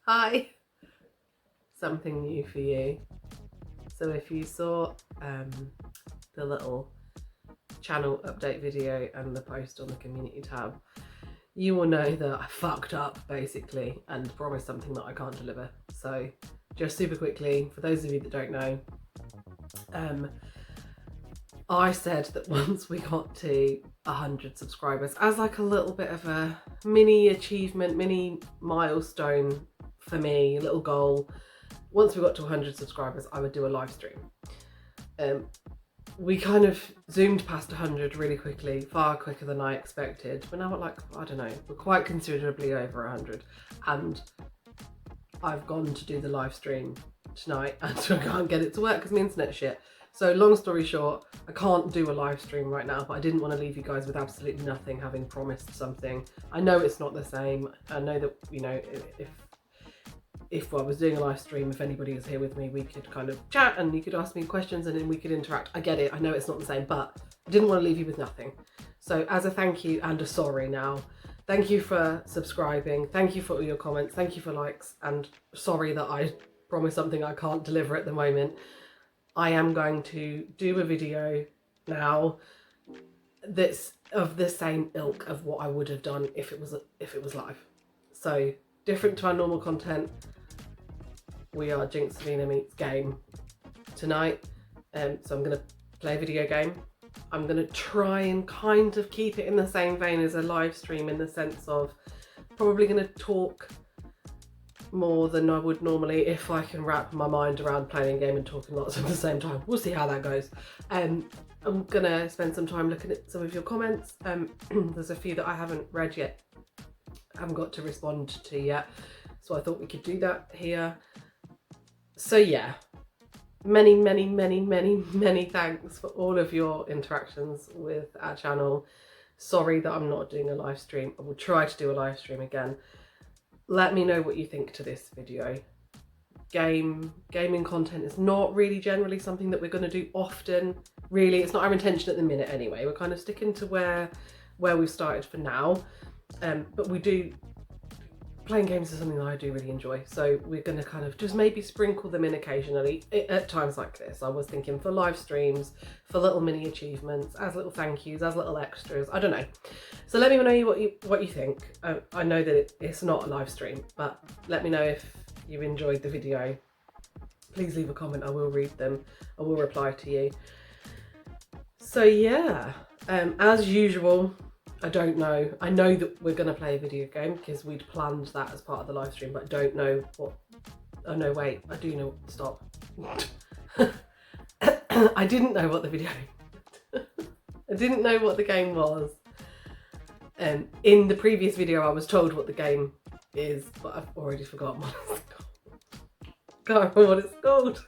Hi! Something new for you. So if you saw the little channel update video and the post on the community tab, you will know that I fucked up basically and promised something that I can't deliver. So just super quickly, for those of you that don't know, I said that once we got to 100 subscribers, as like a little bit of a mini achievement, mini milestone for me, a little goal, once we got to 100 subscribers, I would do a live stream. We kind of zoomed past 100 really quickly, far quicker than I expected. But now we're like, I don't know, we're quite considerably over 100. And I've gone to do the live stream tonight and I can't get it to work because my internet's shit. So long story short, I can't do a live stream right now, but I didn't want to leave you guys with absolutely nothing, having promised something. I know it's not the same. I know that, you know, if I was doing a live stream, if anybody was here with me, we could kind of chat and you could ask me questions and then we could interact. I get it. I know it's not the same, but I didn't want to leave you with nothing. So as a thank you and a sorry now, thank you for subscribing. Thank you for all your comments. Thank you for likes, and sorry that I promised something I can't deliver at the moment. I am going to do a video now that's of the same ilk of what I would have done if it was live. So different to our normal content. We are Jinxafina meets game tonight. So I'm going to play a video game. I'm going to try and kind of keep it in the same vein as a live stream, in the sense of probably going to talk more than I would normally if I can wrap my mind around playing a game and talking lots at the same time. We'll see how that goes. I'm gonna spend some time looking at some of your comments. There's a few that I haven't read yet, I haven't got to respond to yet, so I thought we could do that here. So yeah, many thanks for all of your interactions with our channel. Sorry that I'm not doing a live stream. I will try to do a live stream again. Let me know what you think to this video. Gaming content is not really generally something that we're going to do often. Really, it's not our intention at the minute anyway. We're kind of sticking to where we've started for now. But we do, playing games is something that I do really enjoy. So we're going to kind of just maybe sprinkle them in occasionally at times like this. I was thinking for live streams, for little mini achievements, as little thank yous, as little extras. I don't know. So let me know what you think. I know that it's not a live stream, but let me know if you enjoyed the video. Please leave a comment. I will read them. I will reply to you. So yeah, as usual, I don't know. I know that we're going to play a video game because we'd planned that as part of the live stream, but I don't know what... Oh no, wait. I do know. Stop. I didn't know what the video... I didn't know what the game was. In the previous video, I was told what the game is, but I've already forgotten what it's called. Can't remember what it's called.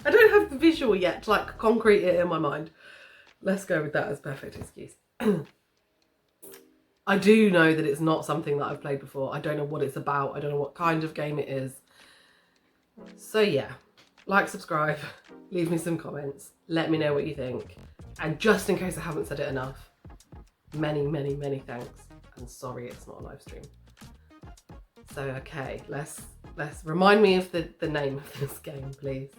I don't have the visual yet to like concrete it in my mind. Let's go with that as perfect excuse. I do know that it's not something that I've played before. I don't know what it's about. I don't know what kind of game it is. So yeah, like, subscribe, leave me some comments, let me know what you think. And just in case I haven't said it enough, many thanks, and sorry it's not a live stream. So okay, let's remind me of the name of this game, please,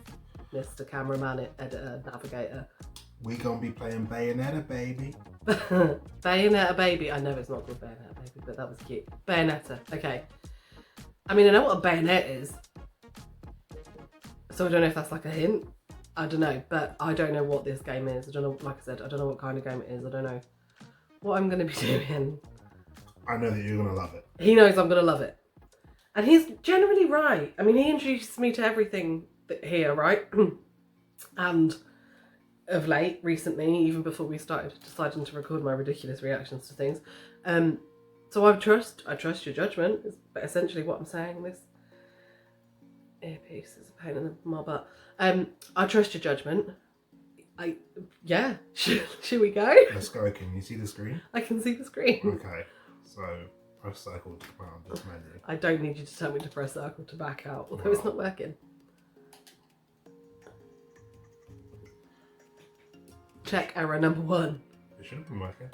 Mr. Cameraman, Editor, Navigator. We gonna be playing Bayonetta, baby. Bayonetta, baby. I know it's not called Bayonetta, baby, but that was cute. Bayonetta. Okay. I mean, I know what a bayonet is, so I don't know if that's like a hint. I don't know, but I don't know what this game is. I don't know, like I said, I don't know what kind of game it is. I don't know what I'm going to be doing. I know that you're going to love it. He knows I'm going to love it. And he's generally right. I mean, he introduced me to everything here, right? And of late, recently, even before we started deciding to record my ridiculous reactions to things. So I trust your judgment, is essentially what I'm saying. This earpiece is a pain in my butt. I trust your judgment. Yeah, should we go? Let's go. Can you see the screen? I can see the screen. Okay, so press circle to command this menu. I don't need you to tell me to press circle to back out, although it's not working. Check error number 1. It should have been working.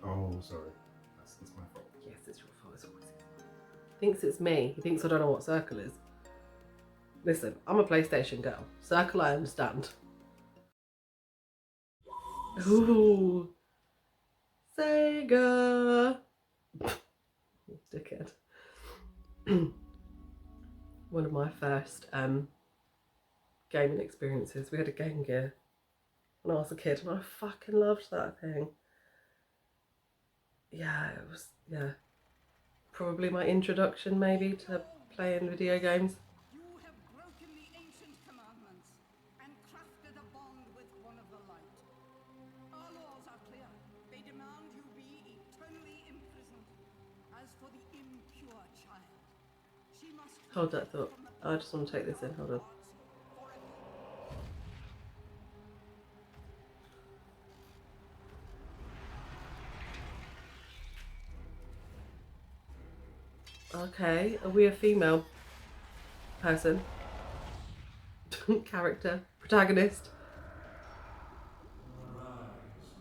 Oh, sorry. That's my fault. Yes, it's your fault. thinks it's me. He thinks I don't know what Circle is. Listen, I'm a PlayStation girl. Circle, I understand. Ooh. Sega. Dickhead. One of my first gaming experiences. We had a Game Gear when I was a kid, and I fucking loved that thing. Yeah, it was, yeah, probably my introduction maybe to playing video games. You have broken the ancient commandments and crafted a bond with one of the light. Our laws are clear. They demand you be eternally imprisoned. As for the impure child, she must Hold that thought. I just want to take this in. Hold on. Okay, are we a female person? Character? Protagonist? Rise,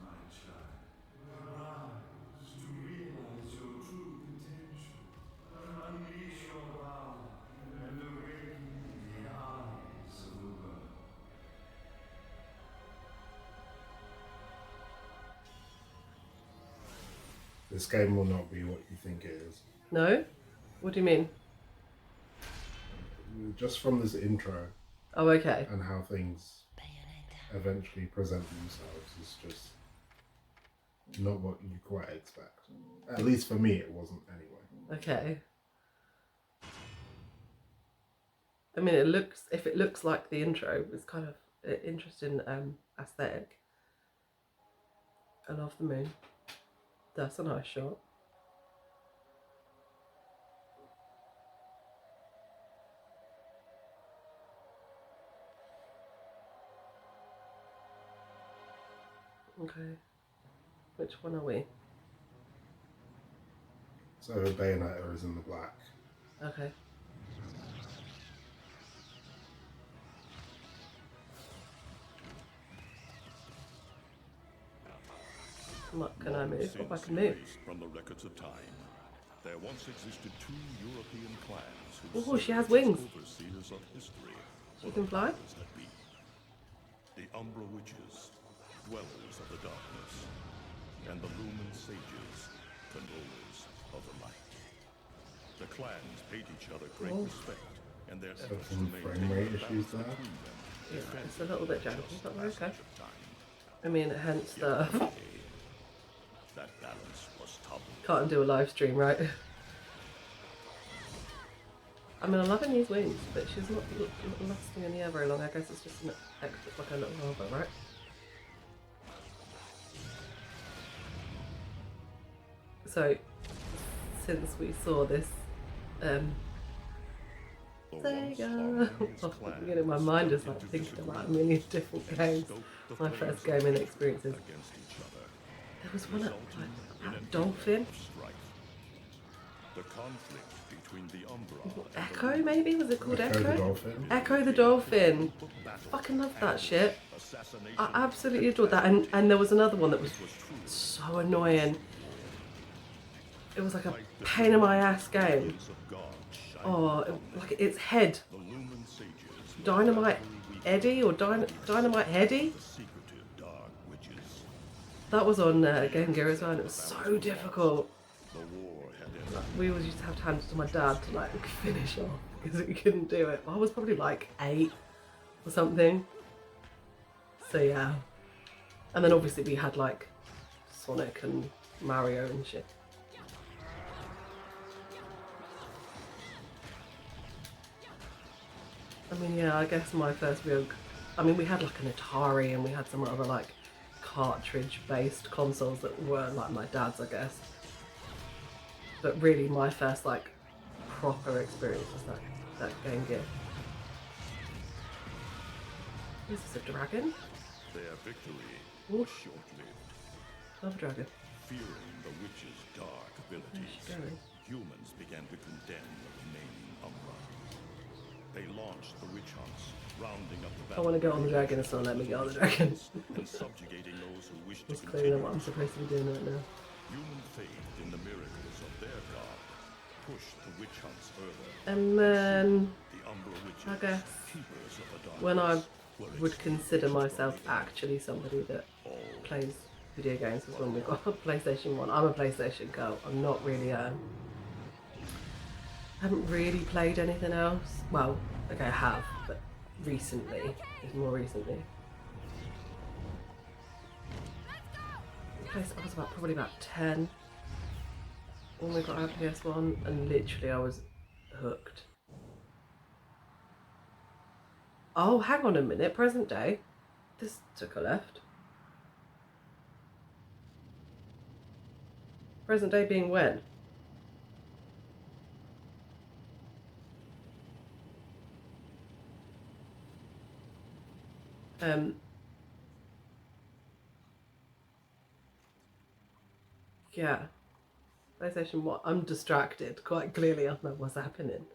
my child. Rise to realize your true potential. Unleash your power and awaken the eyes of the world. This game will not be what you think it is. No? What do you mean? Just from this intro Oh, okay. and how things eventually present themselves is just not what you quite expect. At least for me, it wasn't anyway. Okay. I mean, if it looks like the intro, it's kind of an interesting aesthetic. I love the moon. That's a nice shot. Okay. Which one are we? So Bayonetta is in the black. Okay. What can I move? Oh, I can move. From the records of time, there once existed two European clans Oh, she has wings. overseers of history. She can fly? powers that be. The Umbra Witches, dwellers of the darkness, and the Lumen Sages, controllers of the light. The clans paid each other great respect, and their efforts to some maintain frame rate the issues balance there. between them Yeah, it's a little bit janky, but we're okay. of time. I mean, hence the That balance was toppled. can't do a live stream, right? I mean, I'm loving these wings, but she's not lasting in the air very long. I guess it's just an extra, like a little hover, right? So, since we saw this, The once Sega, harmonious I'm clans getting my mind is like into thinking about a disagreement million different games. stoked the My flames first gaming experiences. against each other, There was one at, resulting like, in about an dolphin. era of strife. The conflict between the Umbra and the Echo, maybe? Was it called Echo the Echo? Dolphin. Echo the Dolphin. battle, Fucking love that shit. assassination, I absolutely adored that. And there was another one that was so annoying. It was like a pain in my ass game. of God shine Oh, like its head. the Lumen Sages, Dynamite Eddie or Dynamite Heady? secretive dark witches. That was on Game Gear as well, and it was so difficult. The war had ended. We always used to have to hand it to my dad to like finish off because we couldn't do it. I was probably like 8 or something. So yeah. And then obviously we had like Sonic and Mario and shit. I mean, yeah, I guess my first real... I mean, we had like an Atari and we had some other like cartridge-based consoles that were like my dad's, I guess. But really, my first like proper experience was that Game Gear. Is this a dragon? Their victory Ooh. was short-lived. Love a dragon. Fearing the witch's dark Where's abilities, she going? humans began to condemn the remaining Umbra. They launched the witch hunts, rounding up the I want to go on the dragon, it's not let me go on the dragon. and subjugating those who wished to That's clearly continue. not what I'm supposed to be doing right now. Human faith in the miracles of their god push the witch hunts further. And then The Umbra Witches, I guess keepers of the darkness, when I were would consider experienced myself warriors. actually somebody that All plays video games was when we got a PlayStation 1. I'm a PlayStation girl. I'm not really haven't really played anything else. Well, okay, I have, but recently. It's more recently. I was probably about 10 when we got our PS1, and literally I was hooked. Oh, hang on a minute, present day. This took a left. Present day being when? Yeah. PlayStation 1. I'm distracted, quite clearly. I don't know what's happening.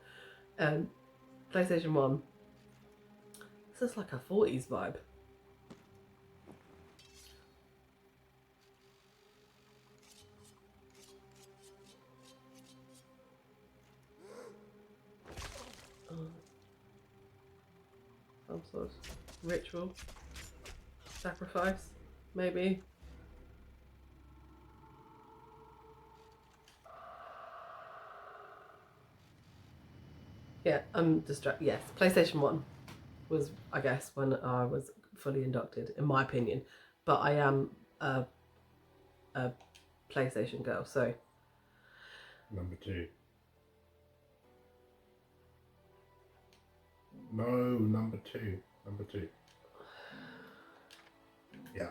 PlayStation 1. This is like a 40s vibe. Some sort of ritual. Sacrifice, maybe. Yeah, I'm distracted. Yes, PlayStation 1 was, I guess, when I was fully inducted, in my opinion. But I am a PlayStation girl, so. Number 2. No, number 2. Number 2. Yeah.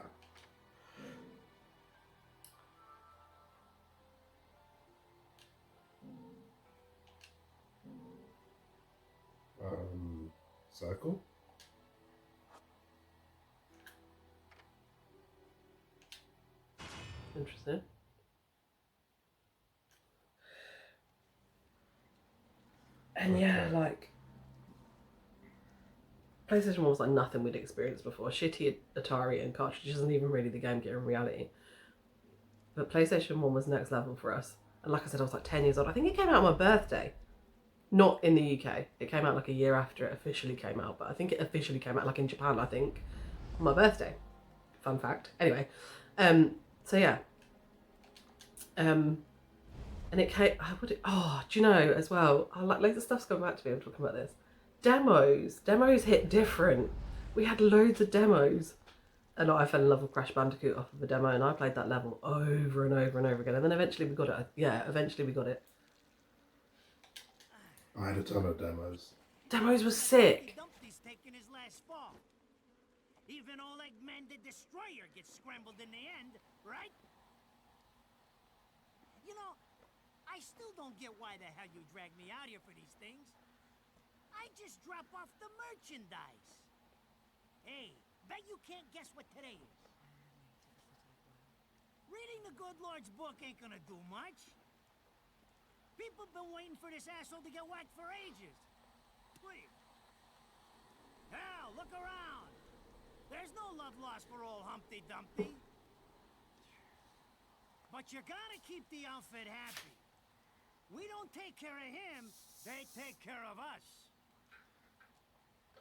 Circle? Interesting. And yeah, like PlayStation 1 was like nothing we'd experienced before. Shitty Atari and cartridges isn't even really the Game Gear in reality. But PlayStation 1 was next level for us. And like I said, I was like 10 years old. I think it came out on my birthday. Not in the UK. It came out like a year after it officially came out. But I think it officially came out like in Japan, I think, on my birthday. Fun fact. Anyway. So yeah. And it came, do you know, as well, loads of stuff's come back to me, I'm talking about this. Demos hit different. We had loads of demos. And I fell in love with Crash Bandicoot off of a demo, and I played that level over and over and over again. And then eventually we got it. Yeah, eventually we got it. I had a ton of demos. Demos was sick. Dumpty's taking his last fall. Even Oleg Man the Destroyer gets scrambled in the end, right? You know, I still don't get why the hell you drag me out here for these things. I just drop off the merchandise. Hey, bet you can't guess what today is. Reading the good Lord's book ain't gonna do much. People been waiting for this asshole to get whacked for ages. Please. Hell, look around. There's no love lost for old Humpty Dumpty. But you gotta keep the outfit happy. We don't take care of him, they take care of us.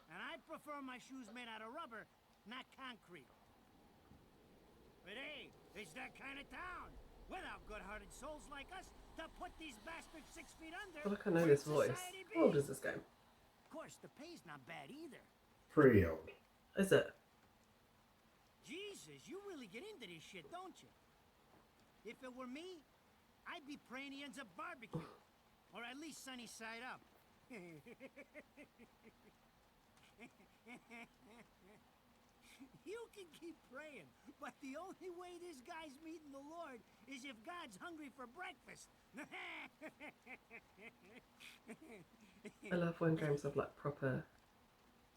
And I prefer my shoes made out of rubber, not concrete. But hey, it's that kind of town. Without good-hearted souls like us to put these bastards 6 feet under. I feel like I know this voice. How old is this game? Of course, the pay's not bad either. Pretty old. Is it? Jesus, you really get into this shit, don't you? If it were me, I'd be praying he ends up barbecue. Or at least sunny side up. You can keep praying, but the only way this guy's meeting the Lord is if God's hungry for breakfast. I love when games have like proper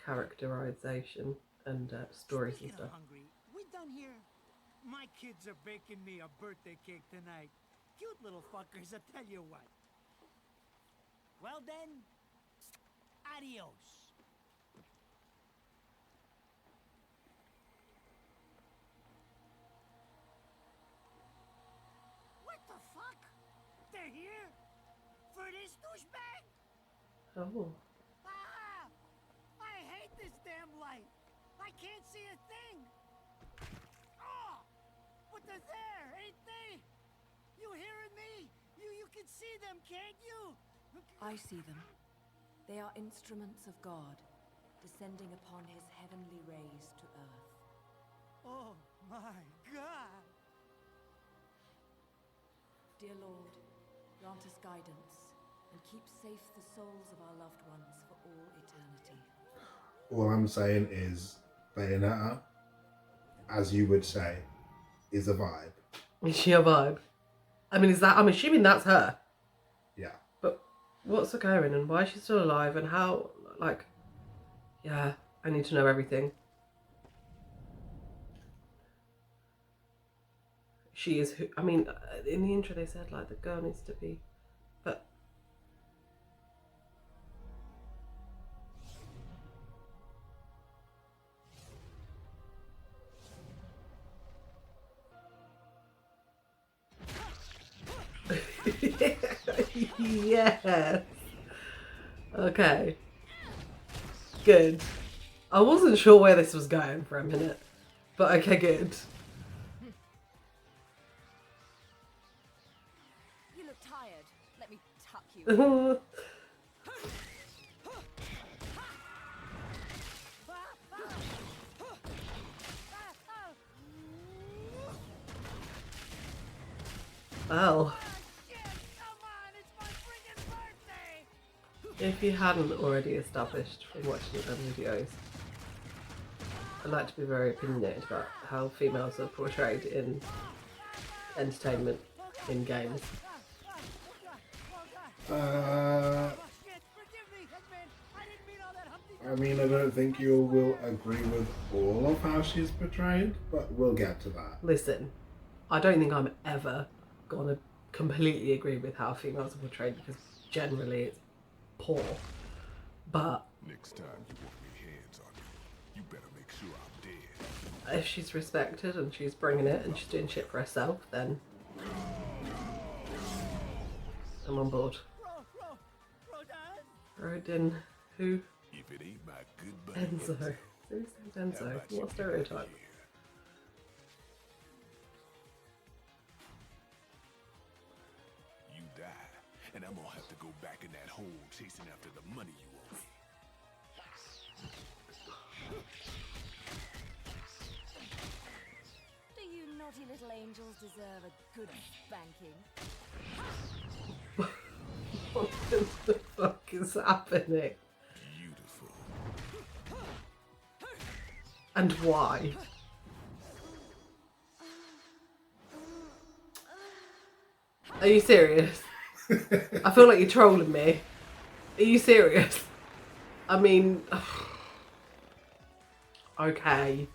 characterization and stories and Speaking stuff. of hungry, we done here? My kids are baking me a birthday cake tonight. Cute little fuckers, I tell you what. Well then, adios. What the fuck? They're here? For Oh. Ah! I hate this damn light. I can't see a thing. Oh! But they're there, ain't they? You hearing me? You can see them, can't you? I see them. They are instruments of God, descending upon his heavenly rays to earth. Oh my God! Dear Lord, grant us guidance, and keep safe the souls of our loved ones for all eternity. All I'm saying is Bayonetta, as you would say, is a vibe. Is she a vibe? I mean, I'm assuming that's her. Yeah. But what's occurring and why is she still alive and how, like, yeah, I need to know everything. She is who, I mean, in the intro they said, like, the girl needs to be, but. Yes. Okay. Good. I wasn't sure where this was going for a minute, but okay, good. You look tired. Let me tuck you. Well, Shit! Come on! It's my freaking birthday! if you hadn't already established from watching other videos, I like to be very opinionated about how females are portrayed in entertainment in games. I mean, I don't think you will agree with all of how she's portrayed, but we'll get to that. Listen, I don't think I'm ever gonna completely agree with how females are portrayed because generally it's poor. But Next time you want me hands on you, you better make sure I'm dead. if she's respected and she's bringing it and she's doing shit for herself, then I'm on board. Rodin, who? If it ain't my good buddy Enzo. Who's Enzo? What stereotype? You die, and I'm gonna have to go back in that hole chasing after the money you owe me. Do you naughty little angels deserve a good spanking? What the fuck is happening? Beautiful. And why? Are you serious? I feel like you're trolling me. Are you serious? I mean, okay.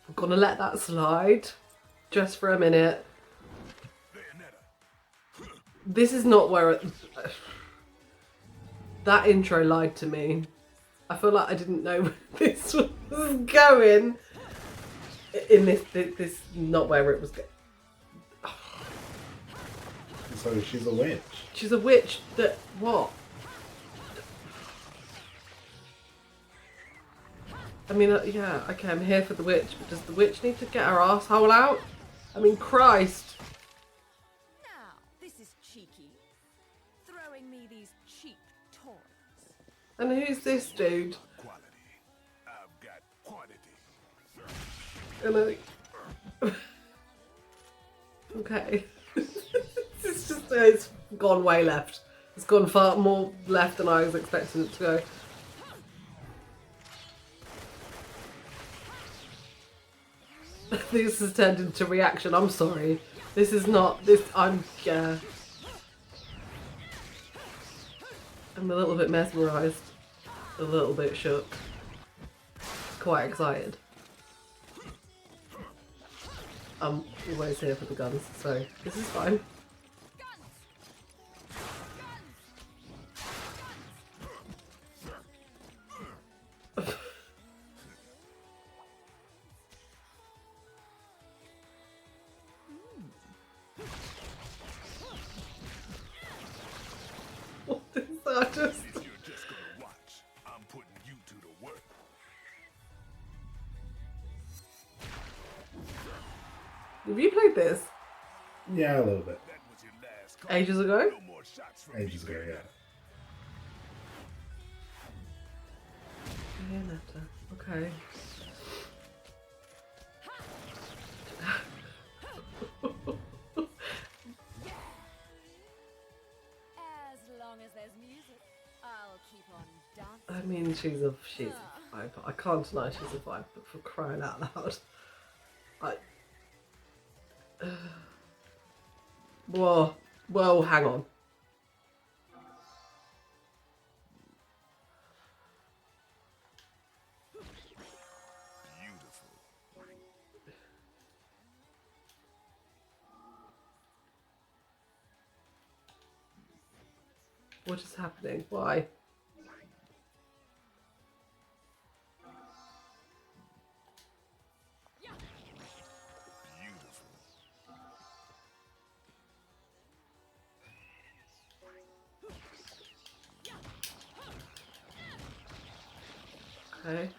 I'm gonna let that slide just for a minute. This is not where that intro lied to me. I feel like I didn't know where this was going. In this is not where it was going. So she's a witch. She's a witch that what? I mean, yeah, okay, I'm here for the witch, but does the witch need to get her asshole out? I mean, Christ. Now, this is cheeky. Throwing me these cheap toys. And who's this dude? Quality. I've got quantity. And okay. It's just, it's gone way left. It's gone far more left than I was expecting it to go. This has turned into reaction. I'm sorry. This is not this. I'm a little bit mesmerised, a little bit shook, quite excited. I'm always here for the guns, so this is fine. What is that? Yeah, a little bit. Ages ago? Ages ago, yeah. Bayonetta. Okay. As long as there's music, I'll keep on dancing. I mean, she's a vibe. I can't deny she's a vibe, but for crying out loud. Whoa, hang on. What is happening? Why? Okay.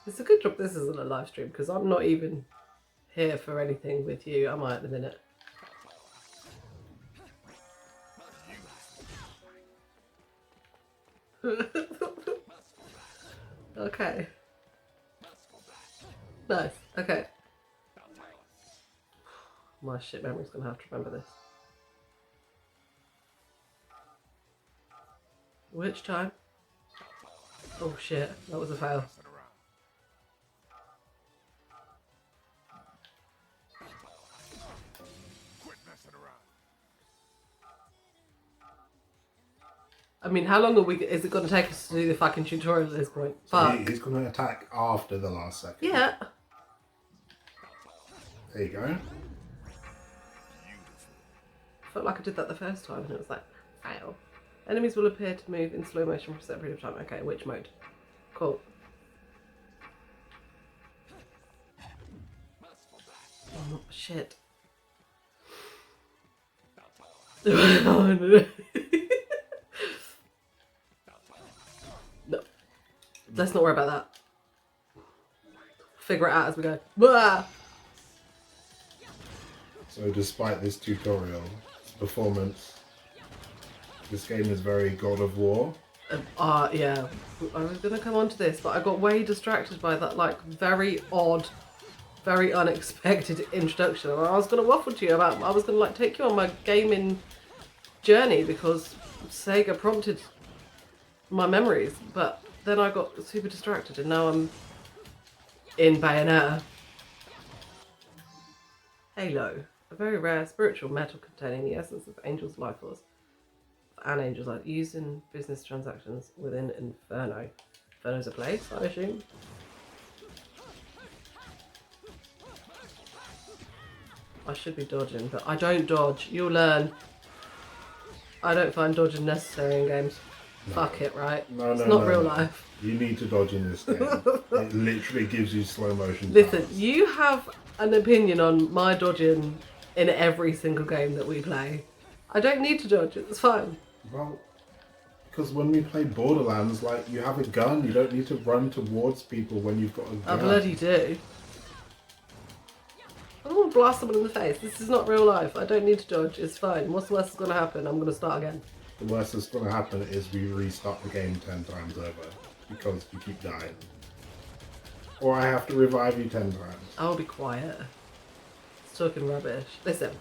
It's a good job this isn't a live stream because I'm not even here for anything with you, am I, at the minute? Okay. Nice. Okay. My shit memory's gonna have to remember this. Which time? Oh shit, that was a fail. I mean, how long is it going to take us to do the fucking tutorial at this point? Fuck. He's going to attack after the last second. Yeah. There you go. Felt like I did that the first time and it was like, fail. Enemies will appear to move in slow motion for a set period of time. Okay, which mode? Cool. Oh, shit. No. Let's not worry about that. Figure it out as we go. Blah! So despite this tutorial, performance, this game is very God of War. Yeah. I was going to come on to this, but I got way distracted by that, like, very odd, very unexpected introduction. And I was going to waffle to you about, I was going to, like, take you on my gaming journey because Sega prompted my memories, but then I got super distracted and now I'm in Bayonetta. Halo, a very rare spiritual metal containing the essence of Angel's life force and Angel's life used in business transactions within Inferno. Inferno's a place, I assume. I should be dodging, but I don't dodge. You'll learn. I don't find dodging necessary in games. No. Fuck it, right? No, it's not real life. You need to dodge in this game. It literally gives you slow motion. Listen, powers. you have an opinion on my dodging in every single game that we play. I don't need to dodge it, it's fine. Well, because when we play Borderlands, like, you have a gun, you don't need to run towards people when you've got a gun. I bloody do. I don't want to blast someone in the face. This is not real life. I don't need to dodge, it's fine. What's the worst that's going to happen? I'm going to start again. The worst that's going to happen is we restart the game 10 times over because you keep dying. Or I have to revive you 10 times. I'll be quiet. It's talking rubbish. Listen.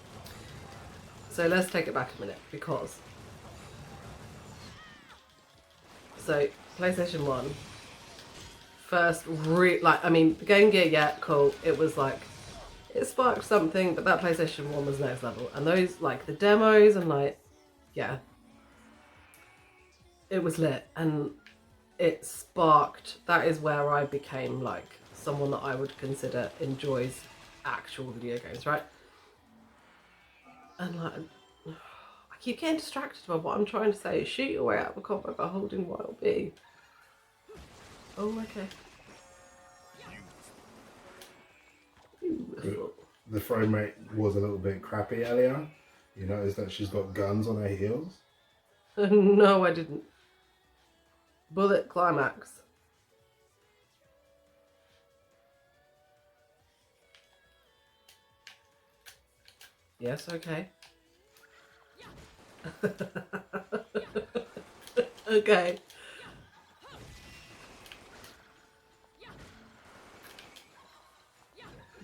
So let's take it back a minute because... So, PlayStation 1. First, Game Gear, yeah, cool. It was like... It sparked something, but that PlayStation 1 was next level. And those, like, the demos and, like... Yeah. It was lit and it sparked, that is where I became like someone that I would consider enjoys actual video games, right? And like, I keep getting distracted by what I'm trying to say. Shoot your way out of a combat by holding Wild B. Oh, okay. Beautiful. The frame rate was a little bit crappy earlier. You notice that she's got guns on her heels? No, I didn't. Bullet climax. Yes, okay. Okay.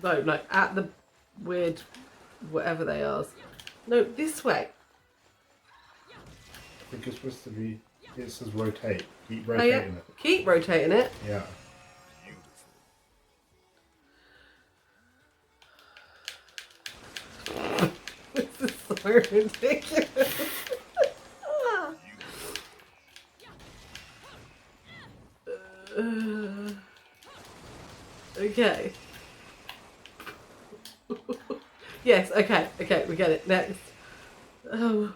No, no, at the weird whatever they are. No, this way. I think it's supposed to be. It says rotate. Keep Oh, rotating yeah. it. Keep rotating it. Yeah. This is so ridiculous. Okay. Yes, okay, okay, we get it. Next. Oh.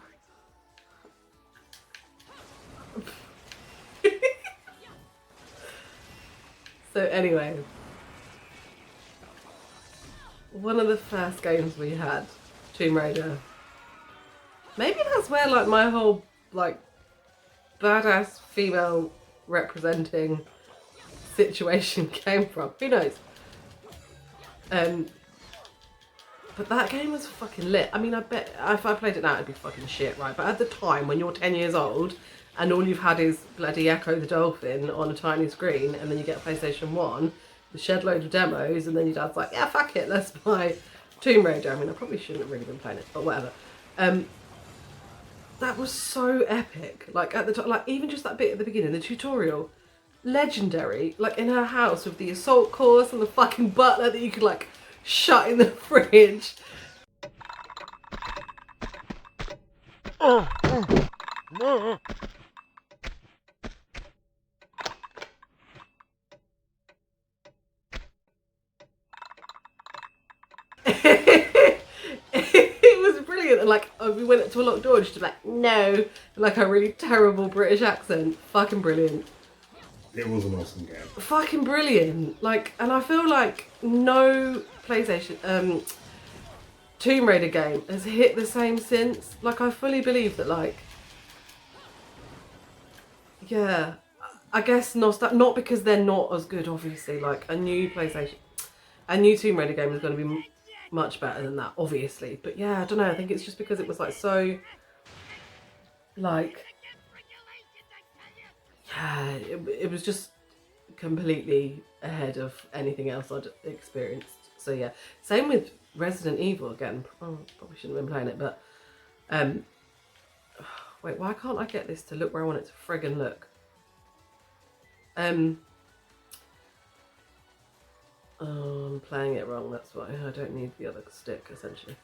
So anyway, one of the first games we had, Tomb Raider. Maybe that's where like my whole like badass female representing situation came from. Who knows? But that game was fucking lit. I mean, I bet if I played it now, it'd be fucking shit, right? But at the time, when you're 10 years old and all you've had is bloody Echo the Dolphin on a tiny screen, and then you get a PlayStation 1, the shed load of demos, and then your dad's like, yeah, fuck it, let's buy Tomb Raider. I mean, I probably shouldn't have really been playing it, but whatever. That was so epic. Like, at the time, like, even just that bit at the beginning, the tutorial, legendary. Like, in her house with the assault course and the fucking butler that you could, like, shut in the fridge. It was brilliant. And like, we went to a locked door and she's like, no, like a really terrible British accent. Fucking brilliant. It was an awesome game. Fucking brilliant. Like, and I feel like no PlayStation Tomb Raider game has hit the same since. Like, I fully believe that, like, yeah, I guess not because they're not as good, obviously. Like, a new Tomb Raider game is going to be much better than that, obviously. But yeah, I don't know, I think it's just because it was like so, like, yeah, it was just completely ahead of anything else I'd experienced. So yeah, same with Resident Evil again. Oh, probably shouldn't have been playing it, but wait, why can't I get this to look where I want it to friggin' look? Oh, I'm playing it wrong, that's why. I don't need the other stick, essentially.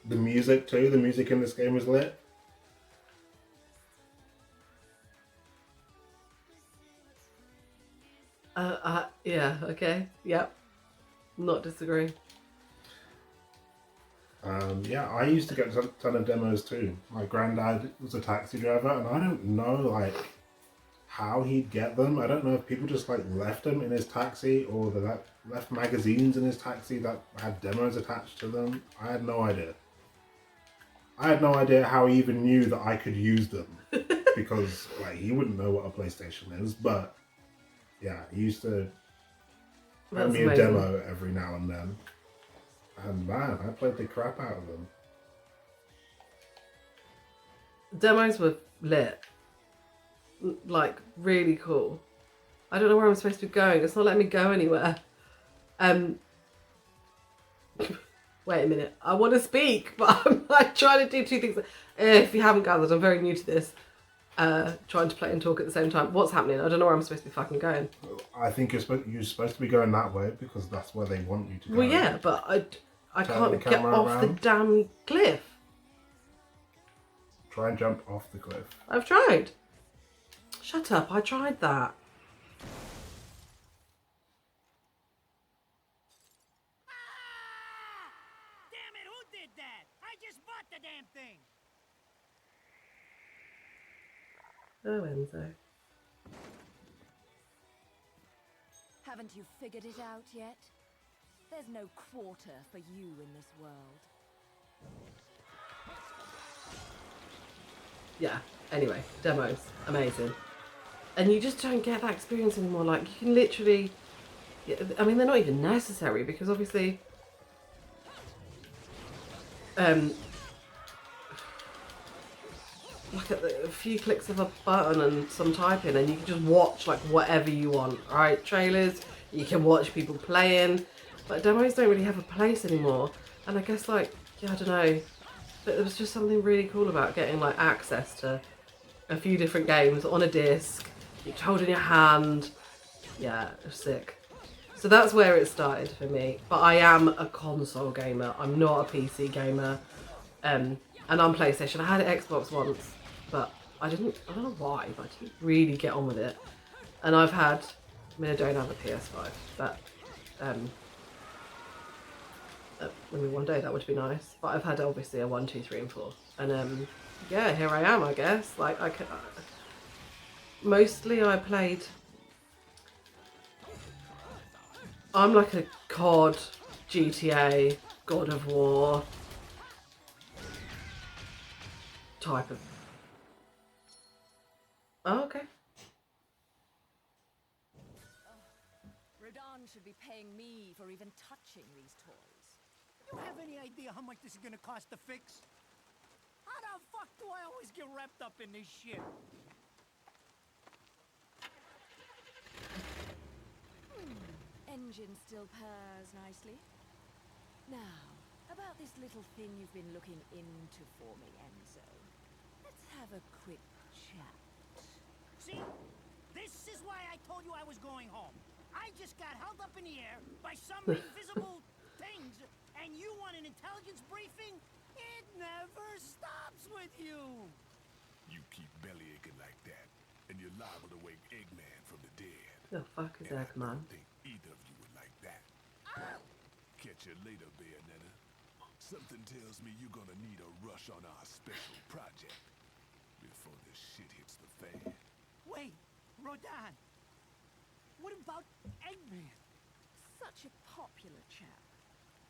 The music too, the music in this game is lit. Yeah, okay, yep. Not disagreeing. Yeah, I used to get a ton of demos too. My granddad was a taxi driver, and I don't know like how he'd get them. I don't know if people just like left them in his taxi, or they left magazines in his taxi that had demos attached to them. I had no idea. I had no idea how he even knew that I could use them, because like he wouldn't know what a PlayStation is. But yeah, he used to hand me a demo every now and then. And man, I played the crap out of them. Demos were lit. Like, really cool. I don't know where I'm supposed to be going. It's not letting me go anywhere. Wait a minute. I want to speak, but I'm like trying to do two things. If you haven't gathered, I'm very new to this. Trying to play and talk at the same time. What's happening? I don't know where I'm supposed to be fucking going. I think you're supposed to be going that way because that's where they want you to go. Well, yeah, but I can't get off around. the damn cliff. Try and jump off the cliff. I've tried. Shut up, I tried that. Damn it, who did that? I just bought the damn thing. Oh, Enzo. Haven't you figured it out yet? There's no quarter for you in this world. Yeah, anyway, demos, amazing. And you just don't get that experience anymore. Like, you can literally, I mean, they're not even necessary because obviously like a few clicks of a button and some typing, and you can just watch like whatever you want, right? Trailers, you can watch people playing, but demos don't really have a place anymore. And I guess like, yeah, I don't know, but there was just something really cool about getting like access to a few different games on a disc, you hold in your hand. Yeah, it was sick. So that's where it started for me. But I am a console gamer. I'm not a PC gamer. And on PlayStation, I had an Xbox once, but I don't know why, but I didn't really get on with it. And I don't have a PS5, but maybe one day that would be nice. But I've had obviously a 1, 2, 3, and 4. And yeah, here I am, I guess. Like mostly I played. I'm like a COD, GTA, God of War type of. Oh, okay. Rodan should be paying me for even touching these toys. You have any idea how much this is gonna cost to fix? How the fuck do I always get wrapped up in this shit? Engine still purrs nicely. Now, about this little thing you've been looking into for me, Enzo. Let's have a quick chat. See? This is why I told you I was going home. I just got held up in the air by some invisible things, and you want an intelligence briefing? It never stops with you! You keep belly aching like that, and you're liable to wake Eggman from the dead. The fuck is And I Eggman? don't think either of you would like that. Catch you later, Bayonetta. Something tells me you're gonna need a rush on our special project before this shit hits the fan. Wait, Rodan. What about Eggman? Such a popular chap.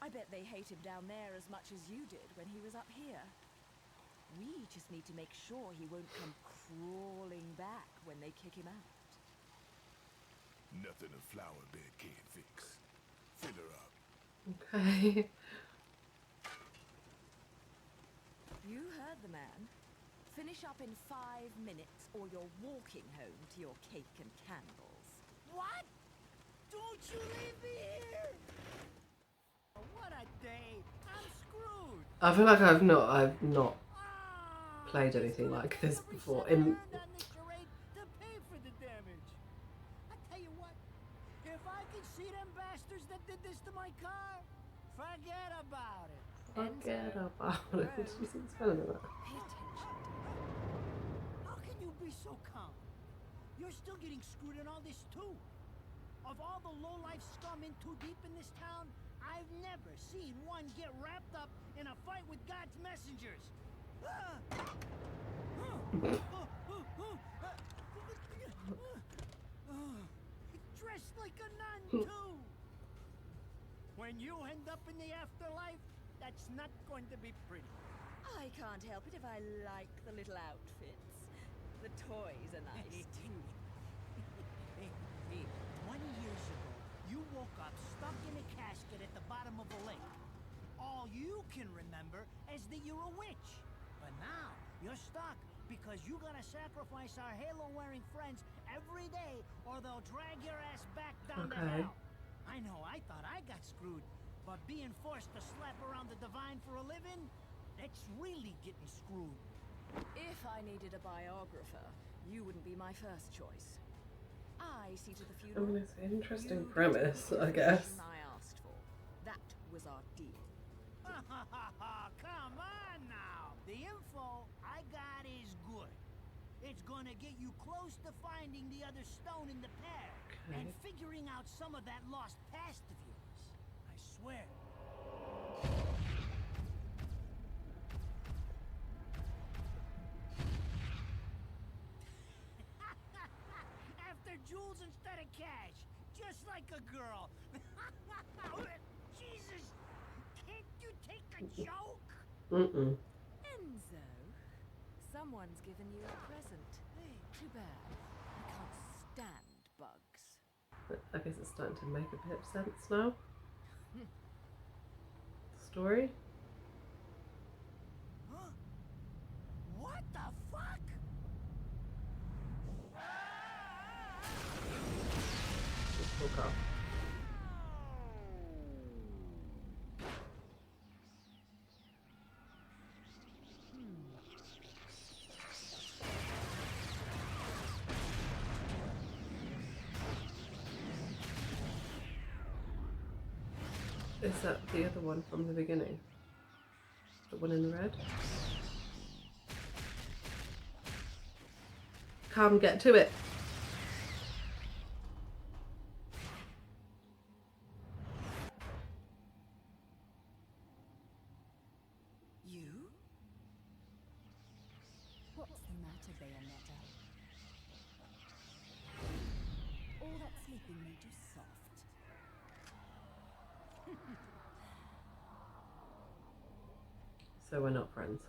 I bet they hate him down there as much as you did when he was up here. We just need to make sure he won't come crawling back when they kick him out. Nothing a flower bed can't fix. Fill her up. Okay. You heard the man. Finish up in 5 minutes or you're walking home to your cake and candles. What? Don't you leave me here! Oh, what a day! I'm screwed! I feel like I've not Ah, played anything like this every before. cent I earned on this charade to pay for the damage. I tell you what, if I could see them bastards that did this to my car, forget about it. Forget about it. She's spelling that. Pay attention. How can you be so calm? You're still getting screwed in all this too. Of all the low-life scum in too deep in this town, I've never seen one get wrapped up in a fight with God's messengers. Dressed like a nun too. When you end up in the afterlife, that's not going to be pretty. I can't help it if I like the little outfits. The toys are nice too. Hey, 20 years ago, you woke up stuck in a casket at the bottom of a lake. All you can remember is that you're a witch. But now, you're stuck because you gotta sacrifice our halo-wearing friends every day or they'll drag your ass back down to hell. I know, I thought I got screwed, but being forced to slap around the divine for a living, that's really getting screwed. If I needed a biographer, you wouldn't be my first choice. I see to the I funeral. mean, it's an interesting You premise, get the I guess. information I asked for. That was our deal. Come on now. The info I got is good. It's gonna get you close to finding the other stone in the pair and figuring out some of that lost past of yours. I swear. After jewels instead of cash, just like a girl. Jesus, can't you take a joke? Mm-mm. Enzo, someone's given you a present. Too bad. I can't stand bugs. I guess it's starting to make a bit of sense now. Story? car. Is that the other one from the beginning? The one in the red? Come, get to it! You? What's the matter, Bayonetta? All that sleeping made you soft. So we're not friends.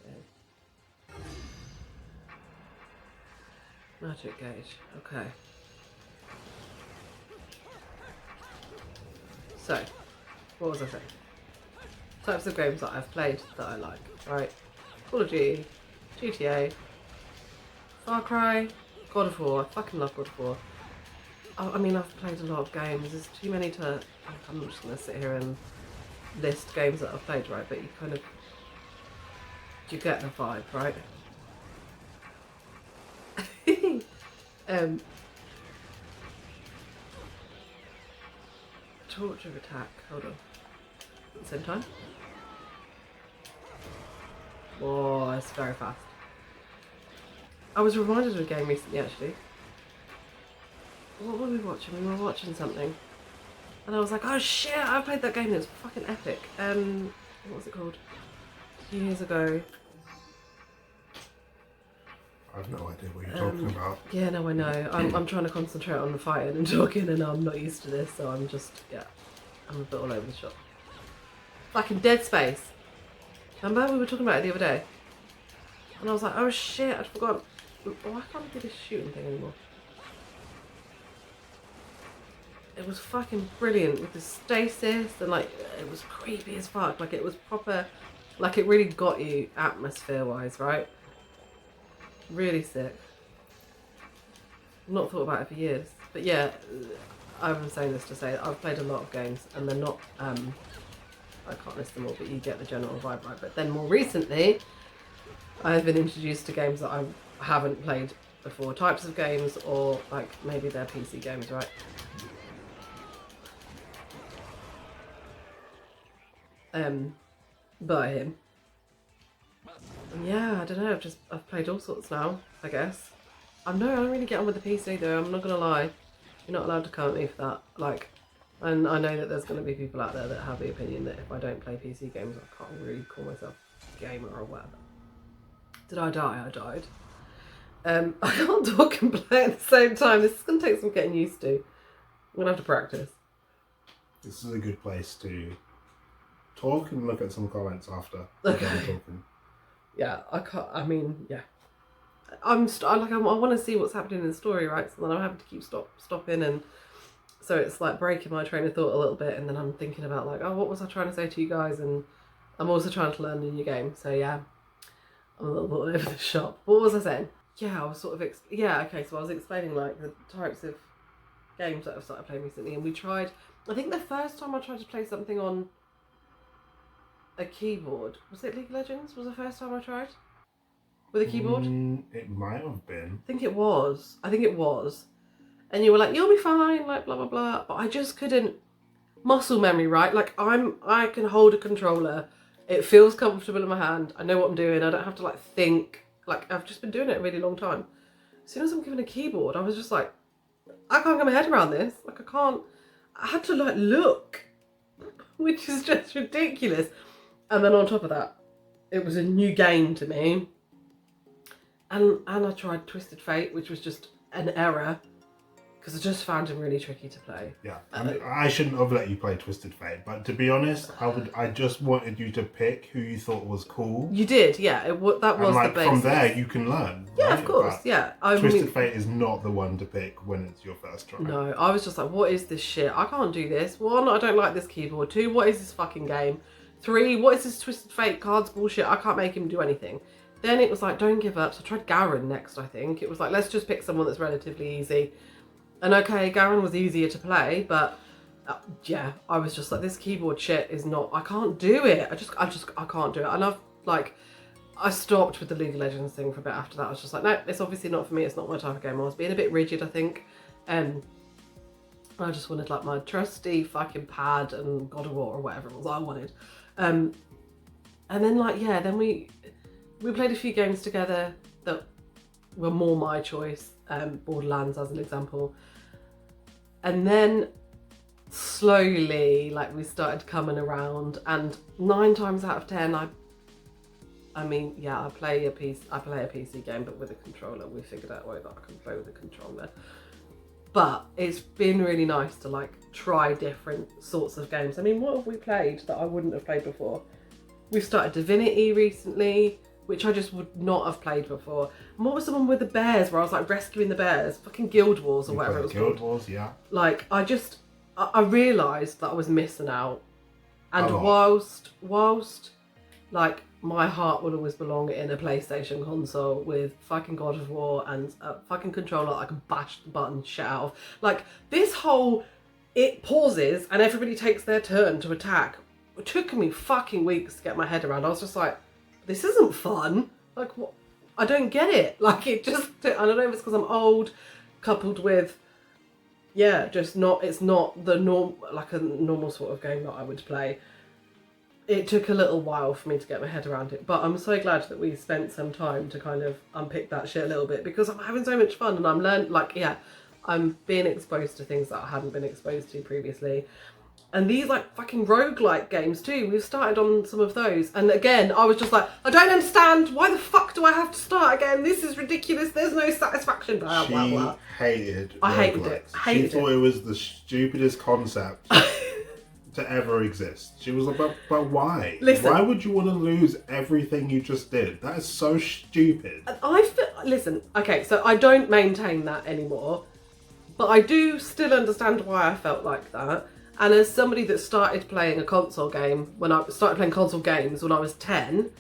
Okay. Magic gauge. Okay. So, what was I saying? Types of games that I've played that I like, right? Call of Duty, GTA, Far Cry, God of War. I fucking love God of War. I mean, I've played a lot of games. There's too many to... I'm not just going to sit here and list games that I've played, right? But you kind of... You get the vibe, right? Torture attack. Hold on. At the same time. Whoa, it's very fast. I was reminded of a game recently, actually. What were we watching? We were watching something. And I was like, oh shit, I played that game. It was fucking epic. What was it called? A few years ago. I have no idea what you're talking about. Yeah, no, I know. I'm trying to concentrate on the fighting and talking, and I'm not used to this, so I'm just, yeah, I'm a bit all over the shop. Fucking Dead Space. Remember? We were talking about it the other day. And I was like, oh shit, I'd forgotten. Why can't I do this shooting thing anymore? It was fucking brilliant with the stasis, and like, it was creepy as fuck. Like, it was proper, like, it really got you atmosphere-wise, right? Really sick. Not thought about it for years. But yeah, I'm saying this to say I've played a lot of games, and they're not, I can't list them all, but you get the general vibe, right? But then more recently, I've been introduced to games that I haven't played before. Types of games, or like maybe they're PC games, right? By him. And yeah, I don't know, I've played all sorts now, I guess. I don't really get on with the PC though, I'm not gonna lie. You're not allowed to come at me for that. Like, and I know that there's gonna be people out there that have the opinion that if I don't play PC games, I can't really call myself a gamer or whatever. Did I die? I died. I can't talk and play at the same time. This is gonna take some getting used to. I'm gonna have to practice. This is a good place to talk and look at some comments after. Okay. Talking. Yeah, I can't. I mean, yeah. I want to see what's happening in the story, right? So then I'm having to keep stopping, and so it's like breaking my train of thought a little bit, and then I'm thinking about like, oh, what was I trying to say to you guys? And I'm also trying to learn a new game. So yeah, I'm a little bit all over the shop. What was I saying? Yeah, I was sort of okay. So I was explaining like the types of games that I've started playing recently, and we tried. I think the first time I tried to play something on a keyboard, was it League of Legends? Was the first time I tried with a keyboard? It might have been. I think it was. And you were like, you'll be fine, like blah blah blah. But I just couldn't. Muscle memory, right? Like I can hold a controller. It feels comfortable in my hand. I know what I'm doing. I don't have to like think. Like, I've just been doing it a really long time. As soon as I'm given a keyboard, I was just like, I can't get my head around this. Like, I had to like look, which is just ridiculous. And then on top of that, it was a new game to me. And I tried Twisted Fate, which was just an error, because I just found him really tricky to play. Yeah, and I shouldn't have let you play Twisted Fate, but to be honest, I just wanted you to pick who you thought was cool. You did, yeah. That was the basis. From there, you can learn. Yeah, right? of course, but yeah. Twisted Fate is not the one to pick when it's your first try. No, I was just like, what is this shit? I can't do this. 1, I don't like this keyboard. 2, what is this fucking game? 3, what is this Twisted Fate cards bullshit? I can't make him do anything. Then it was like, don't give up. So I tried Garen next, I think. It was like, let's just pick someone that's relatively easy. And okay, Garen was easier to play, but yeah, I was just like, this keyboard shit is not, I can't do it. I can't do it. And I stopped with the League of Legends thing for a bit after that. I was just like, no, it's obviously not for me. It's not my type of game. I was being a bit rigid, I think. I just wanted like my trusty fucking pad and God of War or whatever it was I wanted. And then like, yeah, then we played a few games together that were more my choice. Borderlands as an example. And then slowly, like, we started coming around, and 9 times out of 10, I mean, yeah, I play a PC game, but with a controller. We figured out a way that I can play with a controller. But it's been really nice to like try different sorts of games. I mean, what have we played that I wouldn't have played before? We've started Divinity recently, which I just would not have played before. And what was the one with the bears where I was like rescuing the bears? Fucking Guild Wars or whatever it was called. Guild Wars, yeah. Like, I realised that I was missing out. And whilst like my heart will always belong in a PlayStation console with fucking God of War and a fucking controller I can bash the button shit out of. Like, this whole, it pauses and everybody takes their turn to attack. It took me fucking weeks to get my head around. I was just like, this isn't fun. Like, what? I don't get it. Like, it just, I don't know if it's because I'm old, coupled with, yeah, just not, it's not the like a normal sort of game that I would play. It took a little while for me to get my head around it, but I'm so glad that we spent some time to kind of unpick that shit a little bit, because I'm having so much fun and I'm learning, like, yeah, I'm being exposed to things that I hadn't been exposed to previously. And these like fucking roguelike games too, we've started on some of those. And again, I was just like, I don't understand. Why the fuck do I have to start again? This is ridiculous. There's no satisfaction. Blah, blah, blah. Hated I hated it. She thought it was the stupidest concept to ever exist. She was like, but why? Listen, why would you want to lose everything you just did? That is so stupid. Listen, okay, so I don't maintain that anymore. But I do still understand why I felt like that. And as somebody that started playing a console game, when I started playing console games when I was 10,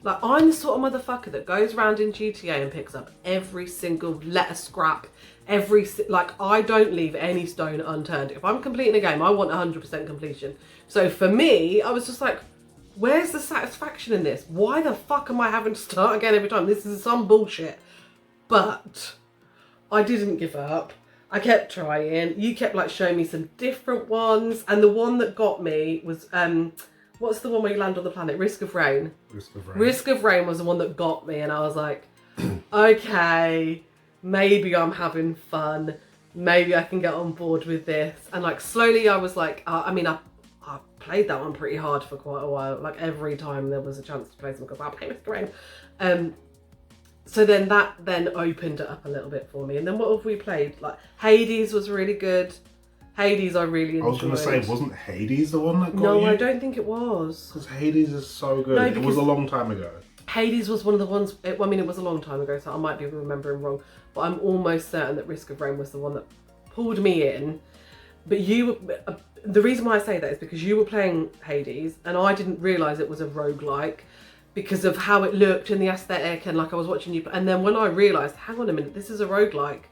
like, I'm the sort of motherfucker that goes around in GTA and picks up every single letter scrap, like, I don't leave any stone unturned. If I'm completing a game, I want 100% completion. So for me, I was just like, where's the satisfaction in this? Why the fuck am I having to start again every time? This is some bullshit. But I didn't give up. I kept trying. You kept like showing me some different ones, and the one that got me was what's the one where you land on the planet? Risk of Rain. Risk of Rain was the one that got me, and I was like, okay, maybe I'm having fun. Maybe I can get on board with this. And like slowly, I was like, I mean, I played that one pretty hard for quite a while. Like every time there was a chance to play something, because I'll play Risk of Rain. So then that opened it up a little bit for me. And then what have we played? Like, Hades was really good. Hades I really enjoyed. I was going to say, wasn't Hades the one that got you? No, I don't think it was. Because Hades is so good. No, it was a long time ago. Hades was one of the ones, it was a long time ago, so I might be remembering wrong. But I'm almost certain that Risk of Rain was the one that pulled me in. But the reason why I say that is because you were playing Hades, and I didn't realise it was a roguelike, because of how it looked and the aesthetic, and like I was watching you, and then when I realised, hang on a minute, this is a roguelike,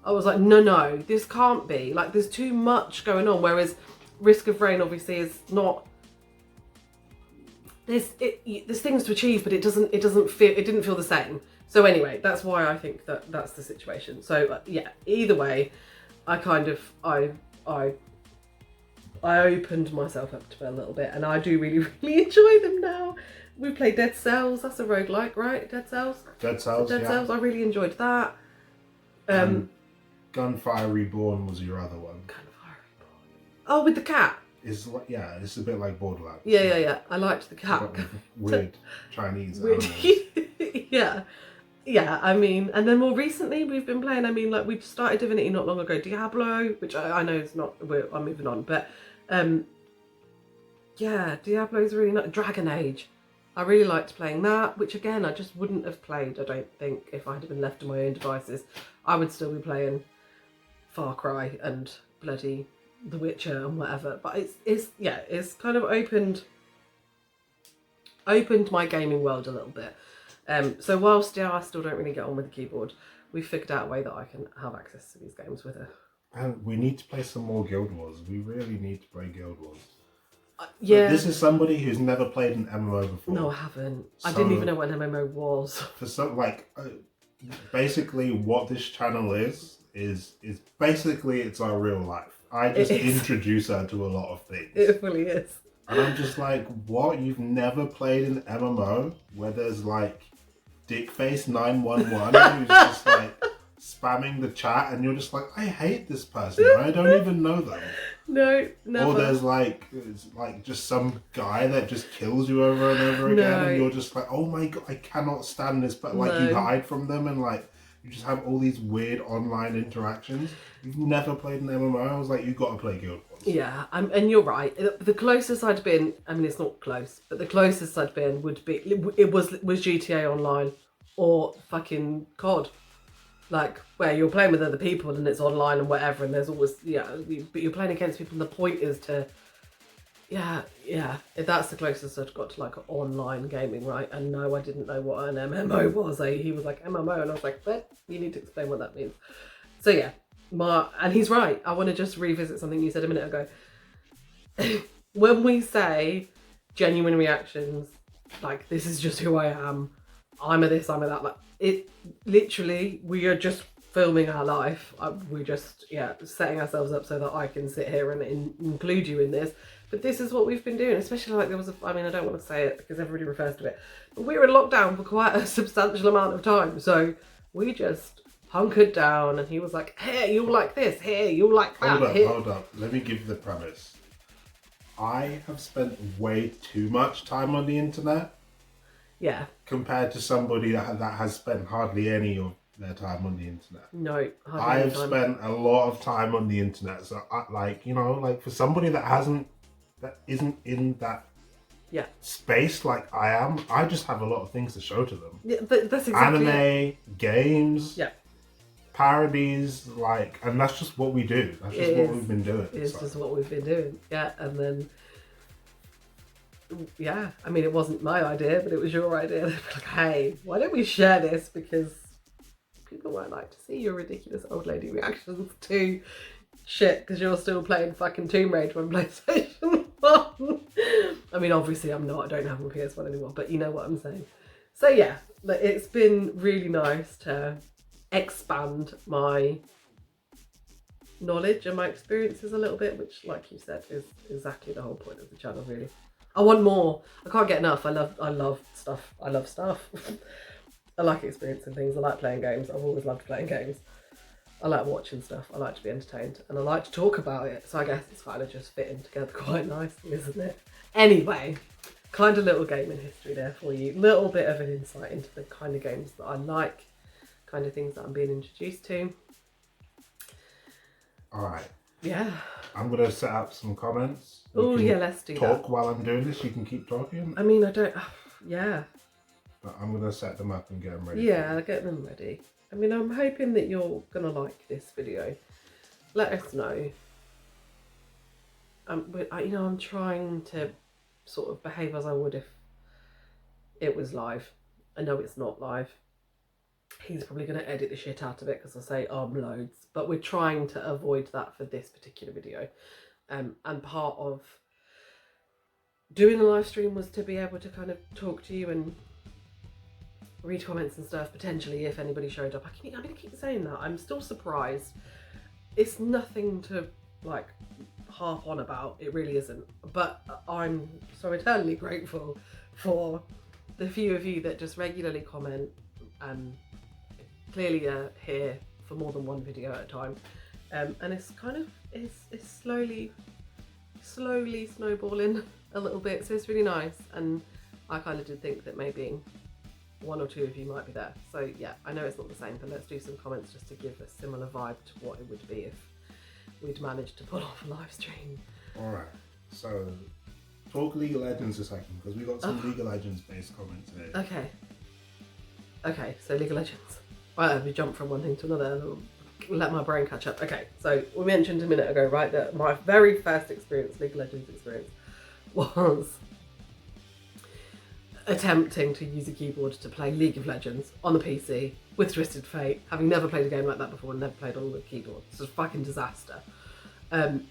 I was like, no, this can't be. Like, there's too much going on, whereas Risk of Rain obviously is not, there's things to achieve, but it didn't feel the same. So anyway, that's why I think that's the situation. So yeah, either way, I kind of, I opened myself up to it a little bit, and I do really, really enjoy them now. We played Dead Cells. That's a roguelike, right? Dead Cells? Dead Cells, Dead Cells. I really enjoyed that. Gunfire Reborn was your other one. Gunfire Reborn. Oh, with the cat. It's a bit like Borderlands. Yeah. I liked the cat. Weird Chinese. Yeah. I mean, and then more recently we've been playing. I mean, like, we started Divinity not long ago. Diablo, which I know is not. I'm moving on, but yeah, Diablo's really not. Dragon Age. I really liked playing that, which again, I just wouldn't have played, I don't think, if I had been left to my own devices. I would still be playing Far Cry and bloody The Witcher and whatever. But it's kind of opened my gaming world a little bit. So whilst I still don't really get on with the keyboard, we figured out a way that I can have access to these games with her. And we need to play some more Guild Wars. We really need to play Guild Wars. Yeah. But this is somebody who's never played an MMO before. No, I haven't. I So- didn't even know what an MMO was. For some, basically what this channel is basically it's our real life. I just It is. introduce her to a lot of things. It really is. And I'm just like, what? You've never played an MMO where there's like Dickface911 who's just like spamming the chat and you're just like, I hate this person. I don't even know them. No, never. Or there's it's like just some guy that just kills you over and over again No. and you're just like, oh my god, I cannot stand this. But like No. you hide from them and like you just have all these weird online interactions. You've never played an MMO. I was like, you got to play Guild Wars. Yeah, and you're right. The closest I'd been, I mean, it's not close, but the closest I'd been would be, it was GTA Online or fucking COD. Like, where you're playing with other people and it's online and whatever, and there's always, but you're playing against people and the point is to, that's the closest I'd got to like online gaming, right? And no, I didn't know what an MMO was. He was like, MMO, and I was like, but you need to explain what that means. So yeah, and he's right. I want to just revisit something you said a minute ago. When we say genuine reactions, like, this is just who I am, I'm a this, I'm a that, like, it literally, we are just filming our life. We're just, setting ourselves up so that I can sit here and include you in this. But this is what we've been doing, especially like there was I don't want to say it because everybody refers to it, but we were in lockdown for quite a substantial amount of time. So we just hunkered down and he was like, hey, you'll like this, hey, you'll like that. Hold up. Let me give you the premise. I have spent way too much time on the internet. Yeah. Compared to somebody that has spent hardly any of their time on the internet. No, I've spent a lot of time on the internet. So, for somebody that isn't in that space like I am, I just have a lot of things to show to them. Yeah, that's exactly Anime, it. games, parodies, and that's just what we do. That's just what we've been doing. It's just what we've been doing. Yeah, and then... Yeah, I mean, it wasn't my idea, but it was your idea. They'd be like, hey, why don't we share this? Because people might like to see your ridiculous old lady reactions to shit, because you're still playing fucking Tomb Raider on PlayStation 1. I mean, obviously I'm not. I don't have my PS1 anymore, but you know what I'm saying. So yeah, it's been really nice to expand my knowledge and my experiences a little bit, which, like you said, is exactly the whole point of the channel, really. I want more. I can't get enough. I love stuff. I love stuff. I like experiencing things. I like playing games. I've always loved playing games. I like watching stuff. I like to be entertained. And I like to talk about it. So I guess it's kind of just fitting together quite nicely, isn't it? Anyway, kind of little gaming history there for you. Little bit of an insight into the kind of games that I like. Kind of things that I'm being introduced to. Alright. Yeah. I'm going to set up some comments. Oh, yeah, let's do that. Talk while I'm doing this. You can keep talking. I mean, I don't... Yeah. But I'm going to set them up and get them ready. Yeah, I'll get them ready. I mean, I'm hoping that you're going to like this video. Let us know. I'm trying to sort of behave as I would if it was live. I know it's not live. He's probably going to edit the shit out of it because I say loads. But we're trying to avoid that for this particular video. And part of doing a live stream was to be able to kind of talk to you and read comments and stuff, potentially, if anybody showed up. I'm going to keep saying that. I'm still surprised. It's nothing to, like, harp on about. It really isn't. But I'm so eternally grateful for the few of you that just regularly comment and clearly are here for more than one video at a time. And it's kind of, it's slowly snowballing a little bit. So it's really nice. And I kind of did think that maybe one or two of you might be there. So yeah, I know it's not the same, but let's do some comments just to give a similar vibe to what it would be if we'd managed to pull off a live stream. Alright, so talk League of Legends a second, because we got some League of Legends based comments here. Okay, so League of Legends. Right, we jumped from one thing to another. Let my brain catch up. Okay, so we mentioned a minute ago, right, that my very first experience, League of Legends experience, was attempting to use a keyboard to play League of Legends on the PC with Twisted Fate, having never played a game like that before and never played on the keyboard. It's a fucking disaster. And